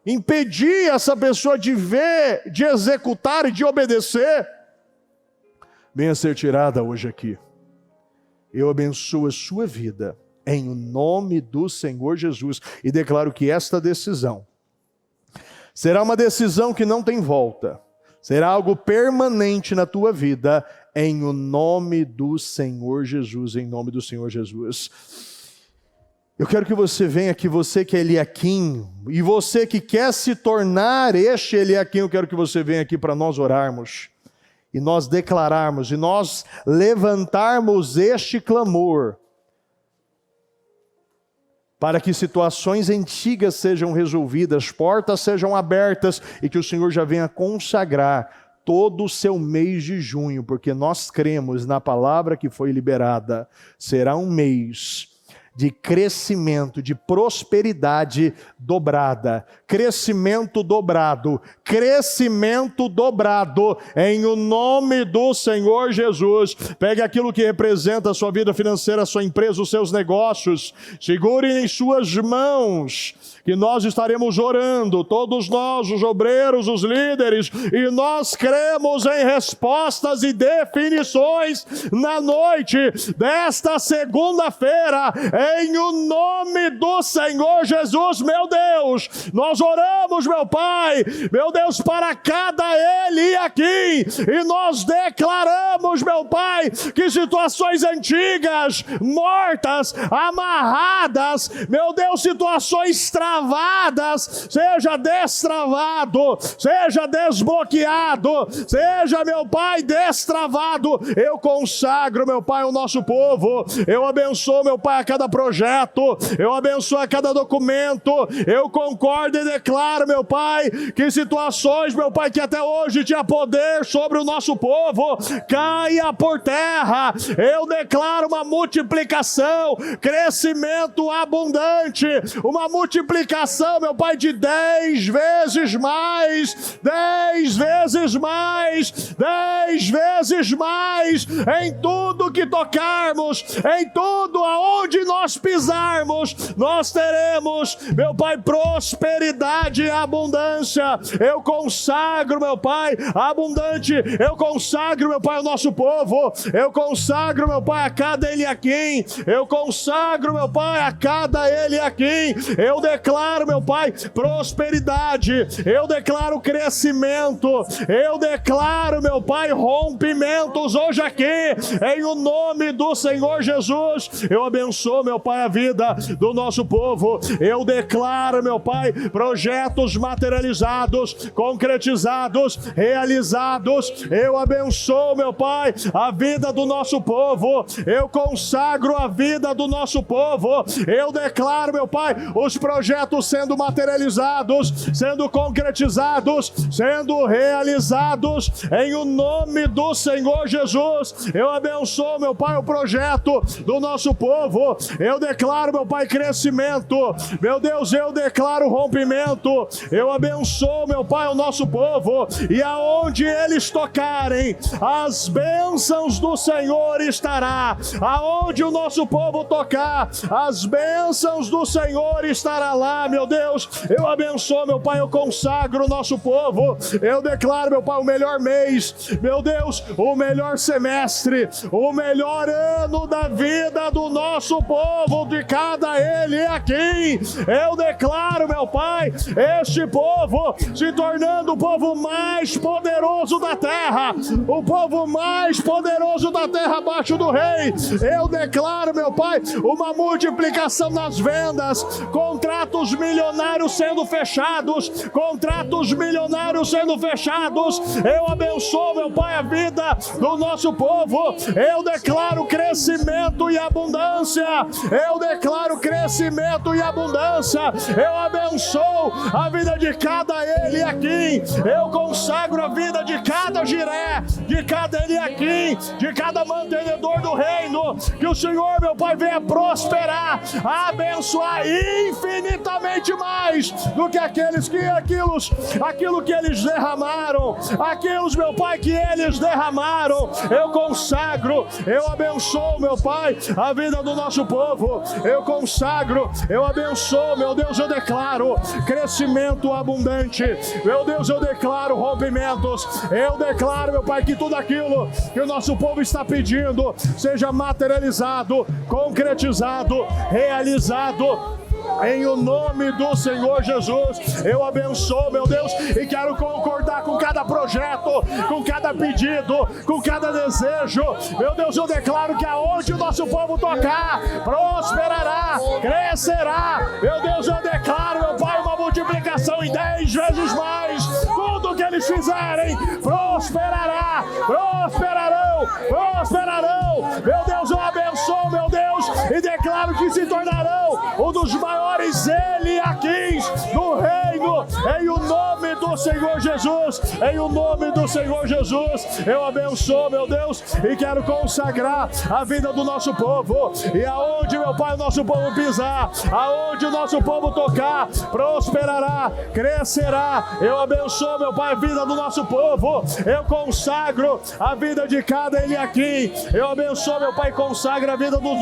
[SPEAKER 1] impedir essa pessoa de ver, de executar e de obedecer, venha ser tirada hoje aqui. Eu abençoo a sua vida, em nome do Senhor Jesus, e declaro que esta decisão será uma decisão que não tem volta, será algo permanente na tua vida, em o nome do Senhor Jesus, em nome do Senhor Jesus. Eu quero que você venha aqui, você que é Eliaquim, e você que quer se tornar este Eliaquim, eu quero que você venha aqui para nós orarmos, e nós declararmos, e nós levantarmos este clamor, para que situações antigas sejam resolvidas, portas sejam abertas e que o Senhor já venha consagrar todo o seu mês de junho, porque nós cremos na palavra que foi liberada. Será um mês de crescimento, de prosperidade dobrada, crescimento dobrado, em o nome do Senhor Jesus. Pegue aquilo que representa a sua vida financeira, a sua empresa, os seus negócios, segure em suas mãos, que nós estaremos orando, todos nós, os obreiros, os líderes, e nós cremos em respostas e definições na noite desta segunda-feira, em o nome do Senhor Jesus, meu Deus. Nós oramos, meu Pai, meu Deus, para cada ele aqui, e nós declaramos, meu Pai, que situações antigas, mortas, amarradas, meu Deus, situações travadas, seja destravado, seja desbloqueado, seja, meu Pai, destravado. Eu consagro, meu Pai, o nosso povo, eu abençoo, meu Pai, a cada projeto, eu abençoo a cada documento, eu concordo e declaro, meu Pai, que situações, meu Pai, que até hoje tinha poder sobre o nosso povo, caia por terra. Eu declaro uma multiplicação, crescimento abundante, uma multiplicação, meu Pai, de 10 vezes mais, 10 vezes mais, 10 vezes mais, em tudo que tocarmos, em tudo aonde nós pisarmos, nós teremos, meu Pai, prosperidade e abundância. Eu consagro, meu Pai, abundante, eu consagro, meu Pai, o nosso povo, eu consagro, meu Pai, a cada Eliaquim, eu consagro, meu Pai, a cada Eliaquim, eu declaro, meu Pai, prosperidade, eu declaro crescimento, eu declaro, meu Pai, rompimentos hoje aqui, em o nome do Senhor Jesus. Eu abençoo, meu Pai, a vida do nosso povo, eu declaro, meu Pai, projetos materializados, concretizados, realizados. Eu abençoo, meu Pai, a vida do nosso povo, eu consagro a vida do nosso povo, eu declaro, meu Pai, os projetos sendo materializados, sendo concretizados, sendo realizados, em o nome do Senhor Jesus. Eu abençoo, meu Pai, o projeto do nosso povo, eu declaro, meu Pai, crescimento, meu Deus, eu declaro rompimento, eu abençoo, meu Pai, o nosso povo, e aonde eles tocarem, as bênçãos do Senhor estará, aonde o nosso povo tocar, as bênçãos do Senhor estará lá, meu Deus. Eu abençoo, meu Pai, eu consagro o nosso povo, eu declaro, meu Pai, o melhor mês, meu Deus, o melhor semestre, o melhor ano da vida do nosso povo, de cada Eliaquim. Eu declaro, meu Pai, este povo se tornando o povo mais poderoso da terra, o povo mais poderoso da terra abaixo do rei. Eu declaro, meu Pai, uma multiplicação nas vendas, contratos milionários sendo fechados, contratos milionários sendo fechados. Eu abençoo, meu Pai, a vida do nosso povo, eu declaro crescimento e abundância, eu declaro crescimento e abundância, eu abençoo a vida de cada Eliaquim, eu consagro a vida de cada Jiré, de cada Eliaquim, de cada mantenedor do reino, que o Senhor, meu Pai, venha prosperar, abençoar infinitamente mais do que aquilo que eles derramaram, aquilo, meu Pai, que eles derramaram. Eu consagro, eu abençoo, meu Pai, a vida do nosso povo, eu consagro, eu abençoo, meu Deus, eu declaro crescimento abundante, meu Deus, eu declaro rompimentos, eu declaro, meu Pai, que tudo aquilo que o nosso povo está pedindo seja materializado, concretizado, realizado, em o nome do Senhor Jesus. Eu abençoo, meu Deus, e quero concordar com cada projeto, com cada pedido, com cada desejo. Meu Deus, eu declaro que aonde o nosso povo tocar, prosperará, crescerá. Meu Deus, eu declaro, meu Pai, uma multiplicação em 10 vezes mais. Tudo que eles fizerem prosperará, prosperarão, prosperarão. Meu Deus, eu abençoo, meu Deus, e declaro que se tornarão um dos maiores Eliaquins do reino, em o nome do Senhor Jesus, em o nome do Senhor Jesus, eu abençoo, meu Deus, e quero consagrar a vida do nosso povo, e aonde, meu Pai, o nosso povo pisar, aonde o nosso povo tocar, prosperará, crescerá. Eu abençoo, meu Pai, a vida do nosso povo, eu consagro a vida de cada Eliaquim, eu abençoo, meu Pai, consagra a vida do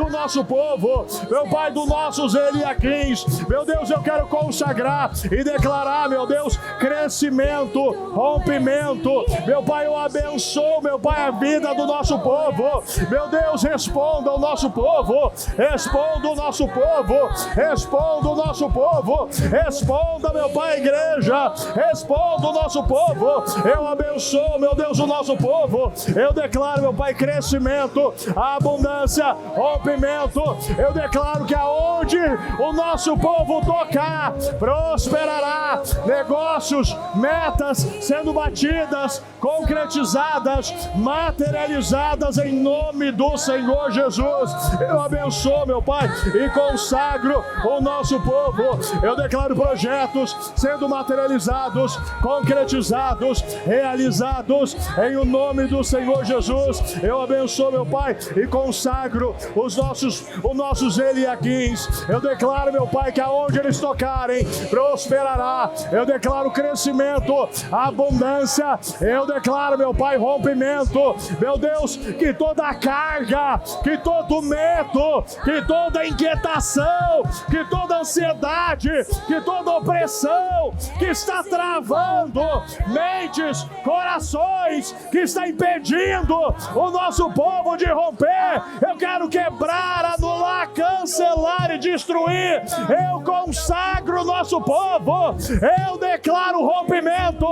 [SPEAKER 1] nosso povo, meu Pai, dos nossos Eliaquins, meu Deus, eu quero consagrar e declarar, meu Deus, crescimento, rompimento, meu Pai, eu abençoo, meu Pai, a vida do nosso povo, meu Deus, responda ao nosso povo, responda o nosso povo, responda o nosso povo, responda, meu Pai, a igreja, responda o nosso povo, eu abençoo, meu Deus, o nosso povo, eu declaro, meu Pai, crescimento, abundância, rompimento, eu declaro que aonde o nosso povo tocar, prosperará, negócios, metas sendo batidas, concretizadas, materializadas em nome do Senhor Jesus. Eu abençoo, meu Pai, e consagro o nosso povo. Eu declaro projetos sendo materializados, concretizados, realizados em o nome do Senhor Jesus. Eu abençoo, meu Pai, e consagro os nossos Eliaquins. Eu declaro, meu Pai, que aonde eles tocarem, prosperará. Eu declaro crescimento, abundância. Eu declaro, meu Pai, rompimento. Meu Deus, que toda a carga, que todo medo, que toda inquietação, que toda ansiedade, que toda opressão que está travando mentes, corações, que está impedindo o nosso povo de romper, eu quero quebrar, anular, cancelar e destruir. Eu consagro o nosso povo, eu declaro rompimento,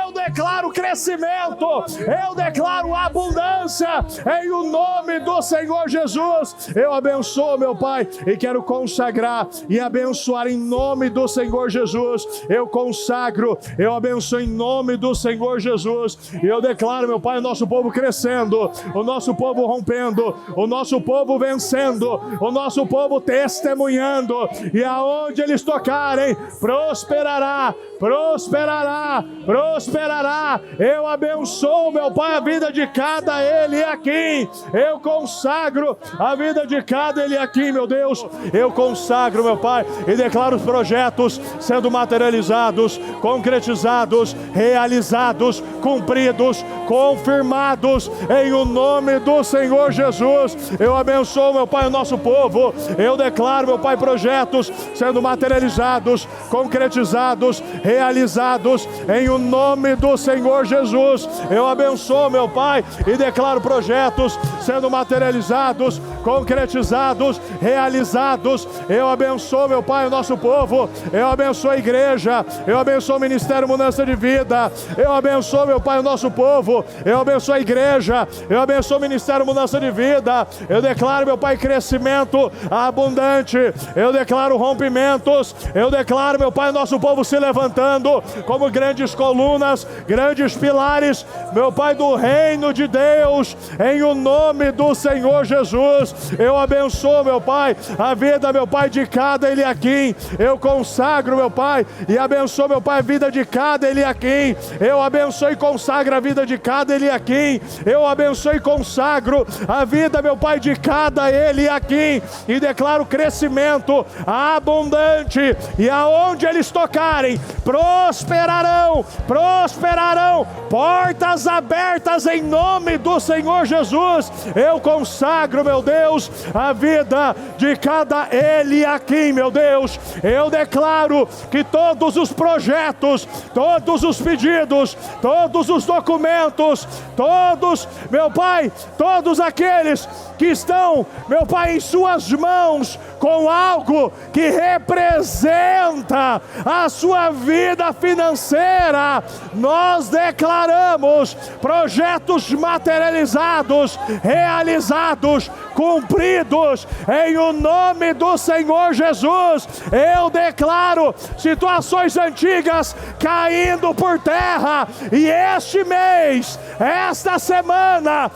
[SPEAKER 1] eu declaro crescimento, eu declaro abundância em o nome do Senhor Jesus. Eu abençoo, meu Pai, e quero consagrar e abençoar em nome do Senhor Jesus. Eu consagro, eu abençoo em nome do Senhor Jesus, e eu declaro, meu Pai, o nosso povo crescendo, o nosso povo rompendo, o nosso povo vencendo, o nosso povo testemunhando, e aonde eles tocarem, prosperará, prosperará, prosperará. Eu abençoo, meu Pai, a vida de cada Eliaquim. Eu consagro a vida de cada Eliaquim, meu Deus. Eu consagro, meu Pai, e declaro os projetos sendo materializados, concretizados, realizados, cumpridos, confirmados em o nome do Senhor Jesus. Eu abençoo, meu Pai, o nosso povo. Eu declaro, meu Pai, projetos sendo materializados, concretizados, realizados em o nome do Senhor Jesus. Eu abençoo, meu Pai, e declaro projetos sendo materializados, concretizados, realizados. Eu abençoo, meu Pai, o nosso povo. Eu abençoo a igreja. Eu abençoo o Ministério Mudança de Vida. Eu abençoo, meu Pai, o nosso povo. Eu abençoo a igreja. Eu abençoo o Ministério Mudança de Vida. Eu declaro, meu Pai, crescimento abundante. Eu declaro rompimentos. Eu declaro, meu Pai, o nosso povo se levantando como grandes colunas, grandes pilares, meu Pai, do reino de Deus, em o nome do Senhor Jesus. Eu abençoo, meu Pai, a vida, meu Pai, de cada Eliaquim. Eu consagro, meu Pai, e abençoo, meu Pai, a vida de cada Eliaquim. Eu abençoo e consagro a vida de cada Eliaquim. Eu abençoo e consagro a vida, meu Pai, de cada Eliaquim, e declaro crescimento abundante, e aonde eles tocarem, prosperarão, prosperarão, portas abertas em nome do Senhor Jesus. Eu consagro, meu Deus, a vida de cada Eliaquim, meu Deus. Eu declaro que todos os projetos, todos os pedidos, todos os documentos, todos, meu Pai, todos aqueles que estão, meu Pai, em suas mãos com algo que representa a sua vida financeira, nós declaramos projetos materializados, realizados, cumpridos em o nome do Senhor Jesus. Eu declaro situações antigas caindo por terra, e este mês, esta semana,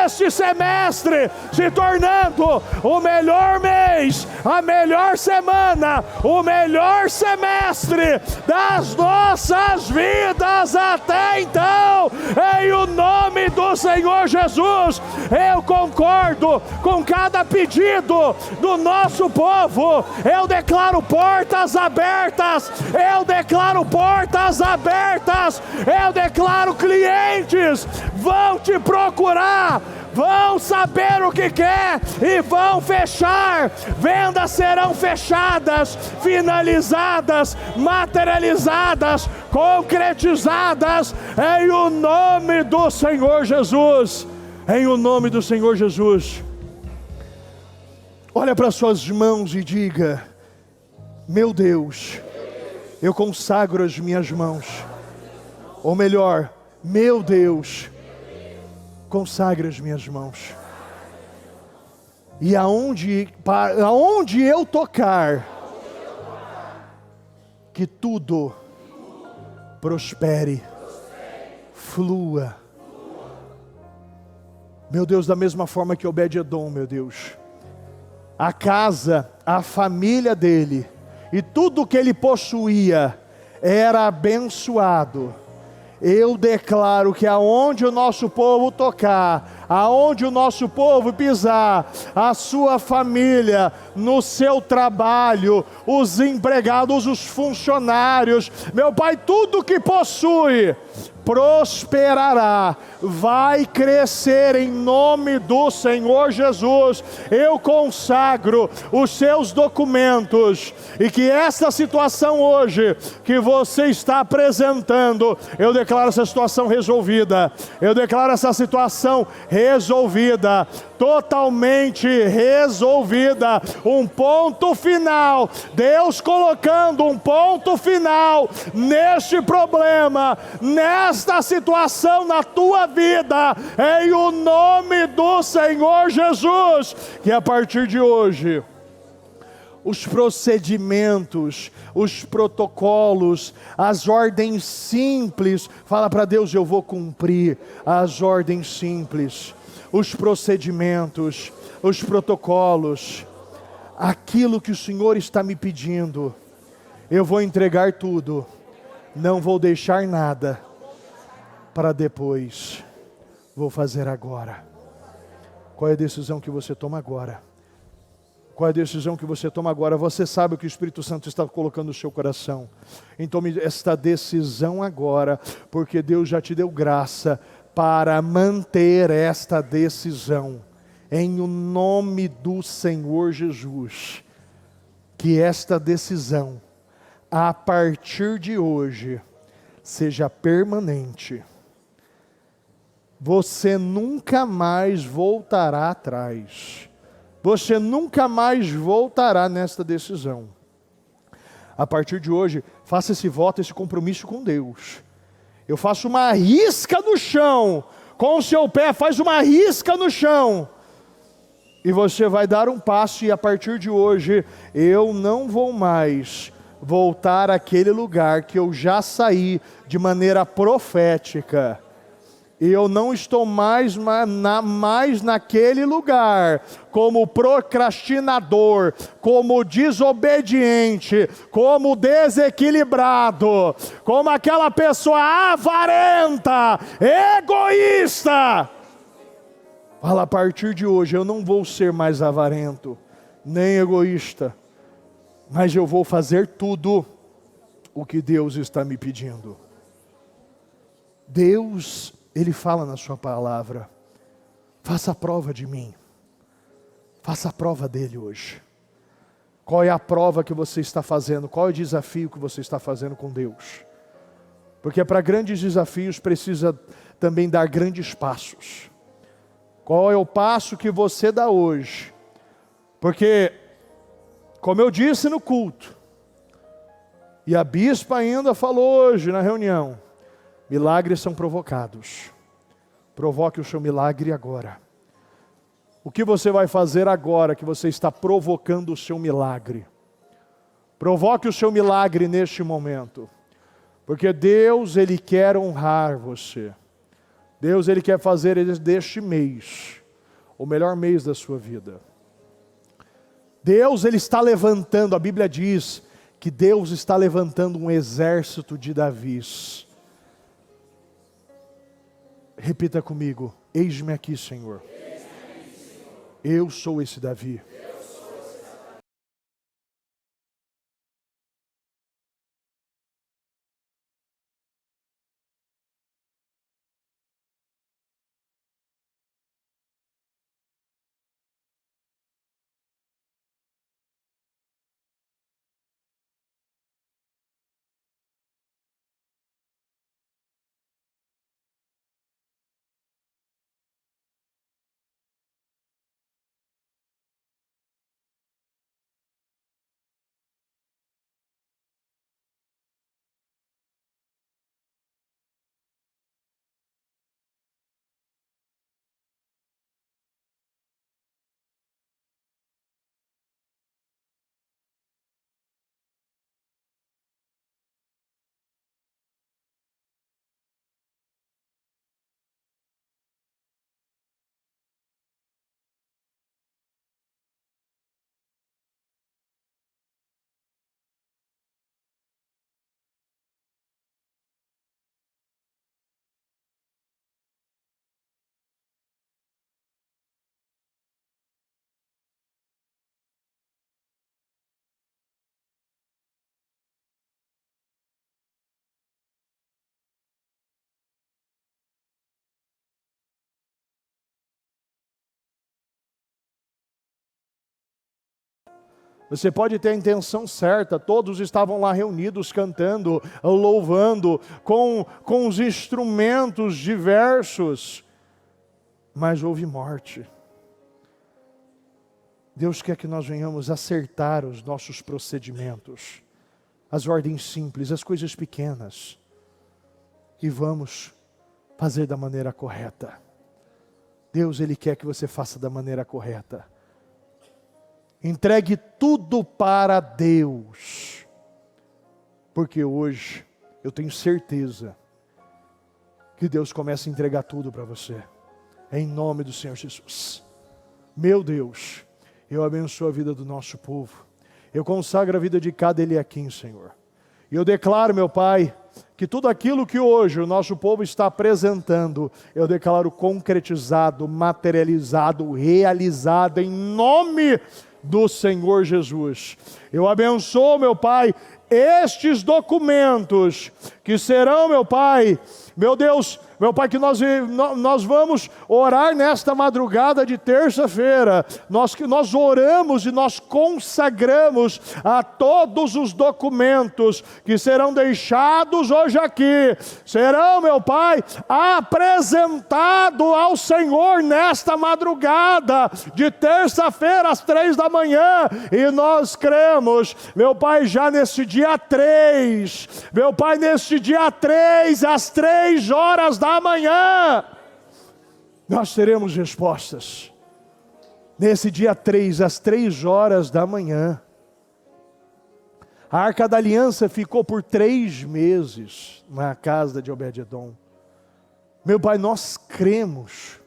[SPEAKER 1] este semestre se tornando o melhor mês mês, a melhor semana, o melhor semestre das nossas vidas até então, em o nome do Senhor Jesus. Eu concordo com cada pedido do nosso povo. Eu declaro portas abertas, eu declaro portas abertas, eu declaro clientes vão te procurar, vão saber o que quer e vão fechar. Vendas serão fechadas, finalizadas, materializadas, concretizadas, em o nome do Senhor Jesus. Em o nome do Senhor Jesus. Olha para suas mãos e diga: meu Deus, eu consagro as minhas mãos. Ou melhor, meu Deus, consagre as minhas mãos. E aonde eu tocar, que tudo prospere, flua. Meu Deus, da mesma forma que Obed-Edom, meu Deus, a casa, a família dele e tudo que ele possuía era abençoado. Eu declaro que aonde o nosso povo tocar, aonde o nosso povo pisar, a sua família, no seu trabalho, os empregados, os funcionários, meu Pai, tudo que possui, prosperará, vai crescer em nome do Senhor Jesus. Eu consagro os seus documentos, e que essa situação hoje que você está apresentando, eu declaro essa situação resolvida, eu declaro essa situação resolvida, totalmente resolvida, um ponto final, Deus colocando um ponto final neste problema, nesta situação na tua vida, em o nome do Senhor Jesus. Que a partir de hoje os procedimentos, os protocolos, as ordens simples, fala para Deus: eu vou cumprir as ordens simples, os procedimentos, os protocolos, aquilo que o Senhor está me pedindo, eu vou entregar tudo, não vou deixar nada para depois, vou fazer agora. Qual é a decisão que você toma agora? Qual é a decisão que você toma agora? Você sabe o que o Espírito Santo está colocando no seu coração. Então tome esta decisão agora, porque Deus já te deu graça para manter esta decisão. Em o nome do Senhor Jesus, que esta decisão, a partir de hoje, seja permanente. Você nunca mais voltará atrás. Você nunca mais voltará nesta decisão. A partir de hoje, faça esse voto, esse compromisso com Deus. Eu faço uma risca no chão, com o seu pé, faz uma risca no chão. E você vai dar um passo, e a partir de hoje, eu não vou mais voltar àquele lugar que eu já saí de maneira profética. E eu não estou mais naquele lugar como procrastinador, como desobediente, como desequilibrado, como aquela pessoa avarenta, egoísta. Fala: a partir de hoje eu não vou ser mais avarento, nem egoísta, mas eu vou fazer tudo o que Deus está me pedindo. Deus, Ele fala na sua palavra: faça a prova de mim, faça a prova dele hoje. Qual é a prova que você está fazendo? Qual é o desafio que você está fazendo com Deus? Porque para grandes desafios precisa também dar grandes passos. Qual é o passo que você dá hoje? Porque, como eu disse no culto, e a bispa ainda falou hoje na reunião, milagres são provocados. Provoque o seu milagre agora. O que você vai fazer agora que você está provocando o seu milagre? Provoque o seu milagre neste momento. Porque Deus, Ele quer honrar você. Deus, Ele quer fazer deste mês o melhor mês da sua vida. Deus, Ele está levantando, a Bíblia diz que Deus está levantando um exército de Davis. Repita comigo: eis-me aqui, Senhor. Eu sou esse Davi. Você pode ter a intenção certa, todos estavam lá reunidos cantando, louvando, com os instrumentos diversos, mas houve morte. Deus quer que nós venhamos acertar os nossos procedimentos, as ordens simples, as coisas pequenas, e vamos fazer da maneira correta. Deus, Ele quer que você faça da maneira correta. Entregue tudo para Deus, porque hoje eu tenho certeza que Deus começa a entregar tudo para você, em nome do Senhor Jesus. Meu Deus, eu abençoo a vida do nosso povo, eu consagro a vida de cada Eliaquim, Senhor, e eu declaro, meu Pai, que tudo aquilo que hoje o nosso povo está apresentando, eu declaro concretizado, materializado, realizado, em nome do Senhor Jesus. Eu abençoo, meu Pai, estes documentos que serão, meu Pai, meu Deus, meu Pai, que nós vamos orar nesta madrugada de terça-feira. Nós oramos e nós consagramos a todos os documentos que serão deixados hoje aqui. Serão, meu Pai, apresentados ao Senhor nesta madrugada de terça-feira às 3 da manhã. E nós cremos, meu Pai, já nesse dia 3, meu Pai, neste dia 3, às 3 horas da manhã, nós teremos respostas. Nesse dia 3, às 3 horas da manhã. A Arca da Aliança ficou por 3 meses na casa de Obed-edom. Meu Pai, nós cremos.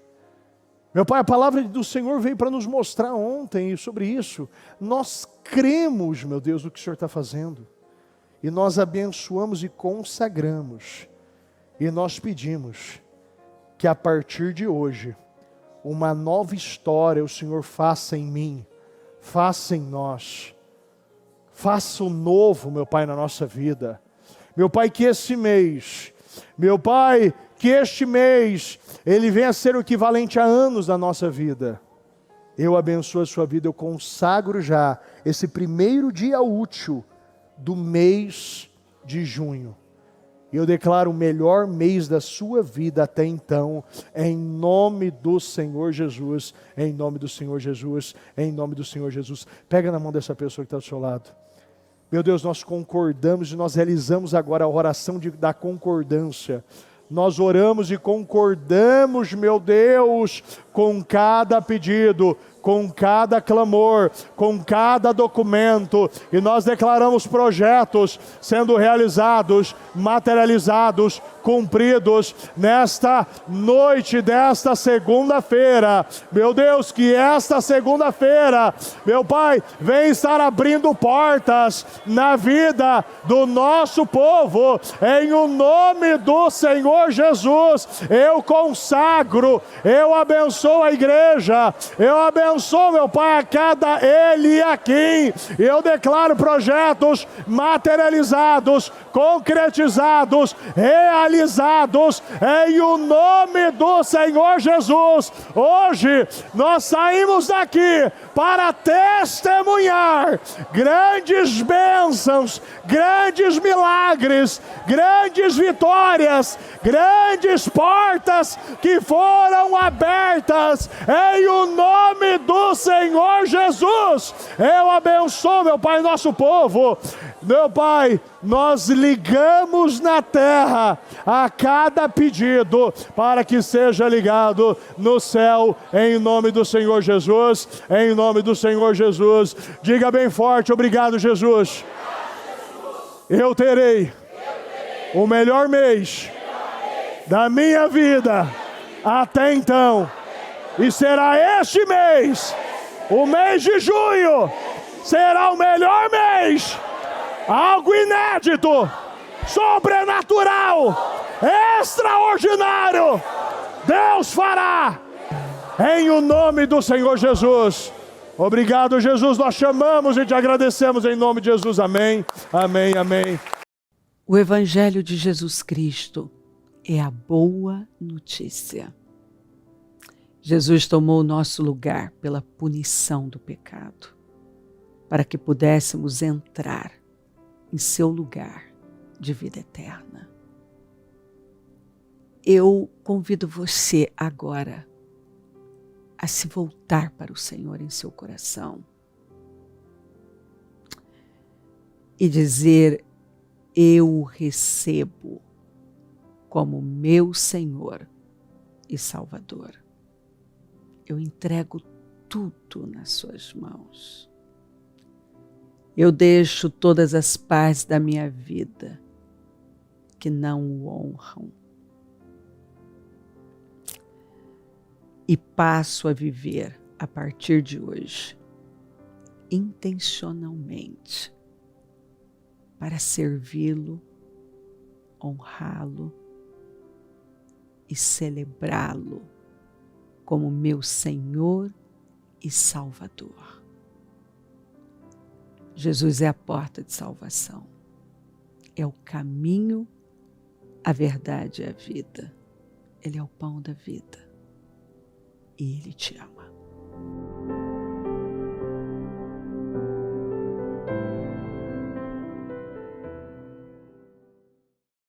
[SPEAKER 1] Meu Pai, a palavra do Senhor veio para nos mostrar ontem sobre isso. Nós cremos, meu Deus, no que o Senhor está fazendo. E nós abençoamos e consagramos. E nós pedimos que a partir de hoje, uma nova história o Senhor faça em mim, faça em nós. Faça o novo, meu Pai, na nossa vida. Meu Pai, que esse mês, meu Pai, que este mês, ele venha a ser o equivalente a anos da nossa vida. Eu abençoo a sua vida, eu consagro já esse primeiro dia útil do mês de junho. E eu declaro o melhor mês da sua vida até então, em nome do Senhor Jesus, em nome do Senhor Jesus, em nome do Senhor Jesus. Pega na mão dessa pessoa que está do seu lado. Meu Deus, nós concordamos e nós realizamos agora a oração da concordância. Nós oramos e concordamos, meu Deus, com cada pedido. com cada clamor, com cada documento, e nós declaramos projetos sendo realizados, materializados, cumpridos nesta noite desta segunda-feira. Meu Deus, que esta segunda-feira, meu Pai, vem estar abrindo portas na vida do nosso povo, em o nome do Senhor Jesus. Eu consagro, eu abençoo a igreja, eu abençoo, meu Pai, a cada Eliakim, e eu declaro projetos materializados, concretizados, realizados, em o nome do Senhor Jesus. Hoje nós saímos daqui para testemunhar grandes bênçãos, grandes milagres, grandes vitórias, grandes portas que foram abertas, em o nome do Senhor Jesus. Eu abençoo, meu Pai, nosso povo. Meu Pai, nós ligamos na terra a cada pedido para que seja ligado no céu, em nome do Senhor Jesus, em nome do Senhor Jesus. Diga bem forte: obrigado, Jesus. Eu terei o melhor mês da minha vida até então, e será este mês, o mês de junho, será o melhor mês. Algo inédito, sobrenatural, extraordinário, Deus fará, em o nome do Senhor Jesus. Obrigado, Jesus, nós chamamos e te agradecemos em nome de Jesus. Amém, amém, amém.
[SPEAKER 4] O Evangelho de Jesus Cristo é a boa notícia. Jesus tomou o nosso lugar pela punição do pecado, para que pudéssemos entrar em seu lugar de vida eterna. Eu convido você agora a se voltar para o Senhor em seu coração e dizer: eu o recebo como meu Senhor e Salvador. Eu entrego tudo nas suas mãos. Eu deixo todas as partes da minha vida que não o honram e passo a viver, a partir de hoje, intencionalmente, para servi-lo, honrá-lo e celebrá-lo como meu Senhor e Salvador. Jesus é a porta de salvação, é o caminho, a verdade e a vida. Ele é o pão da vida e Ele te ama.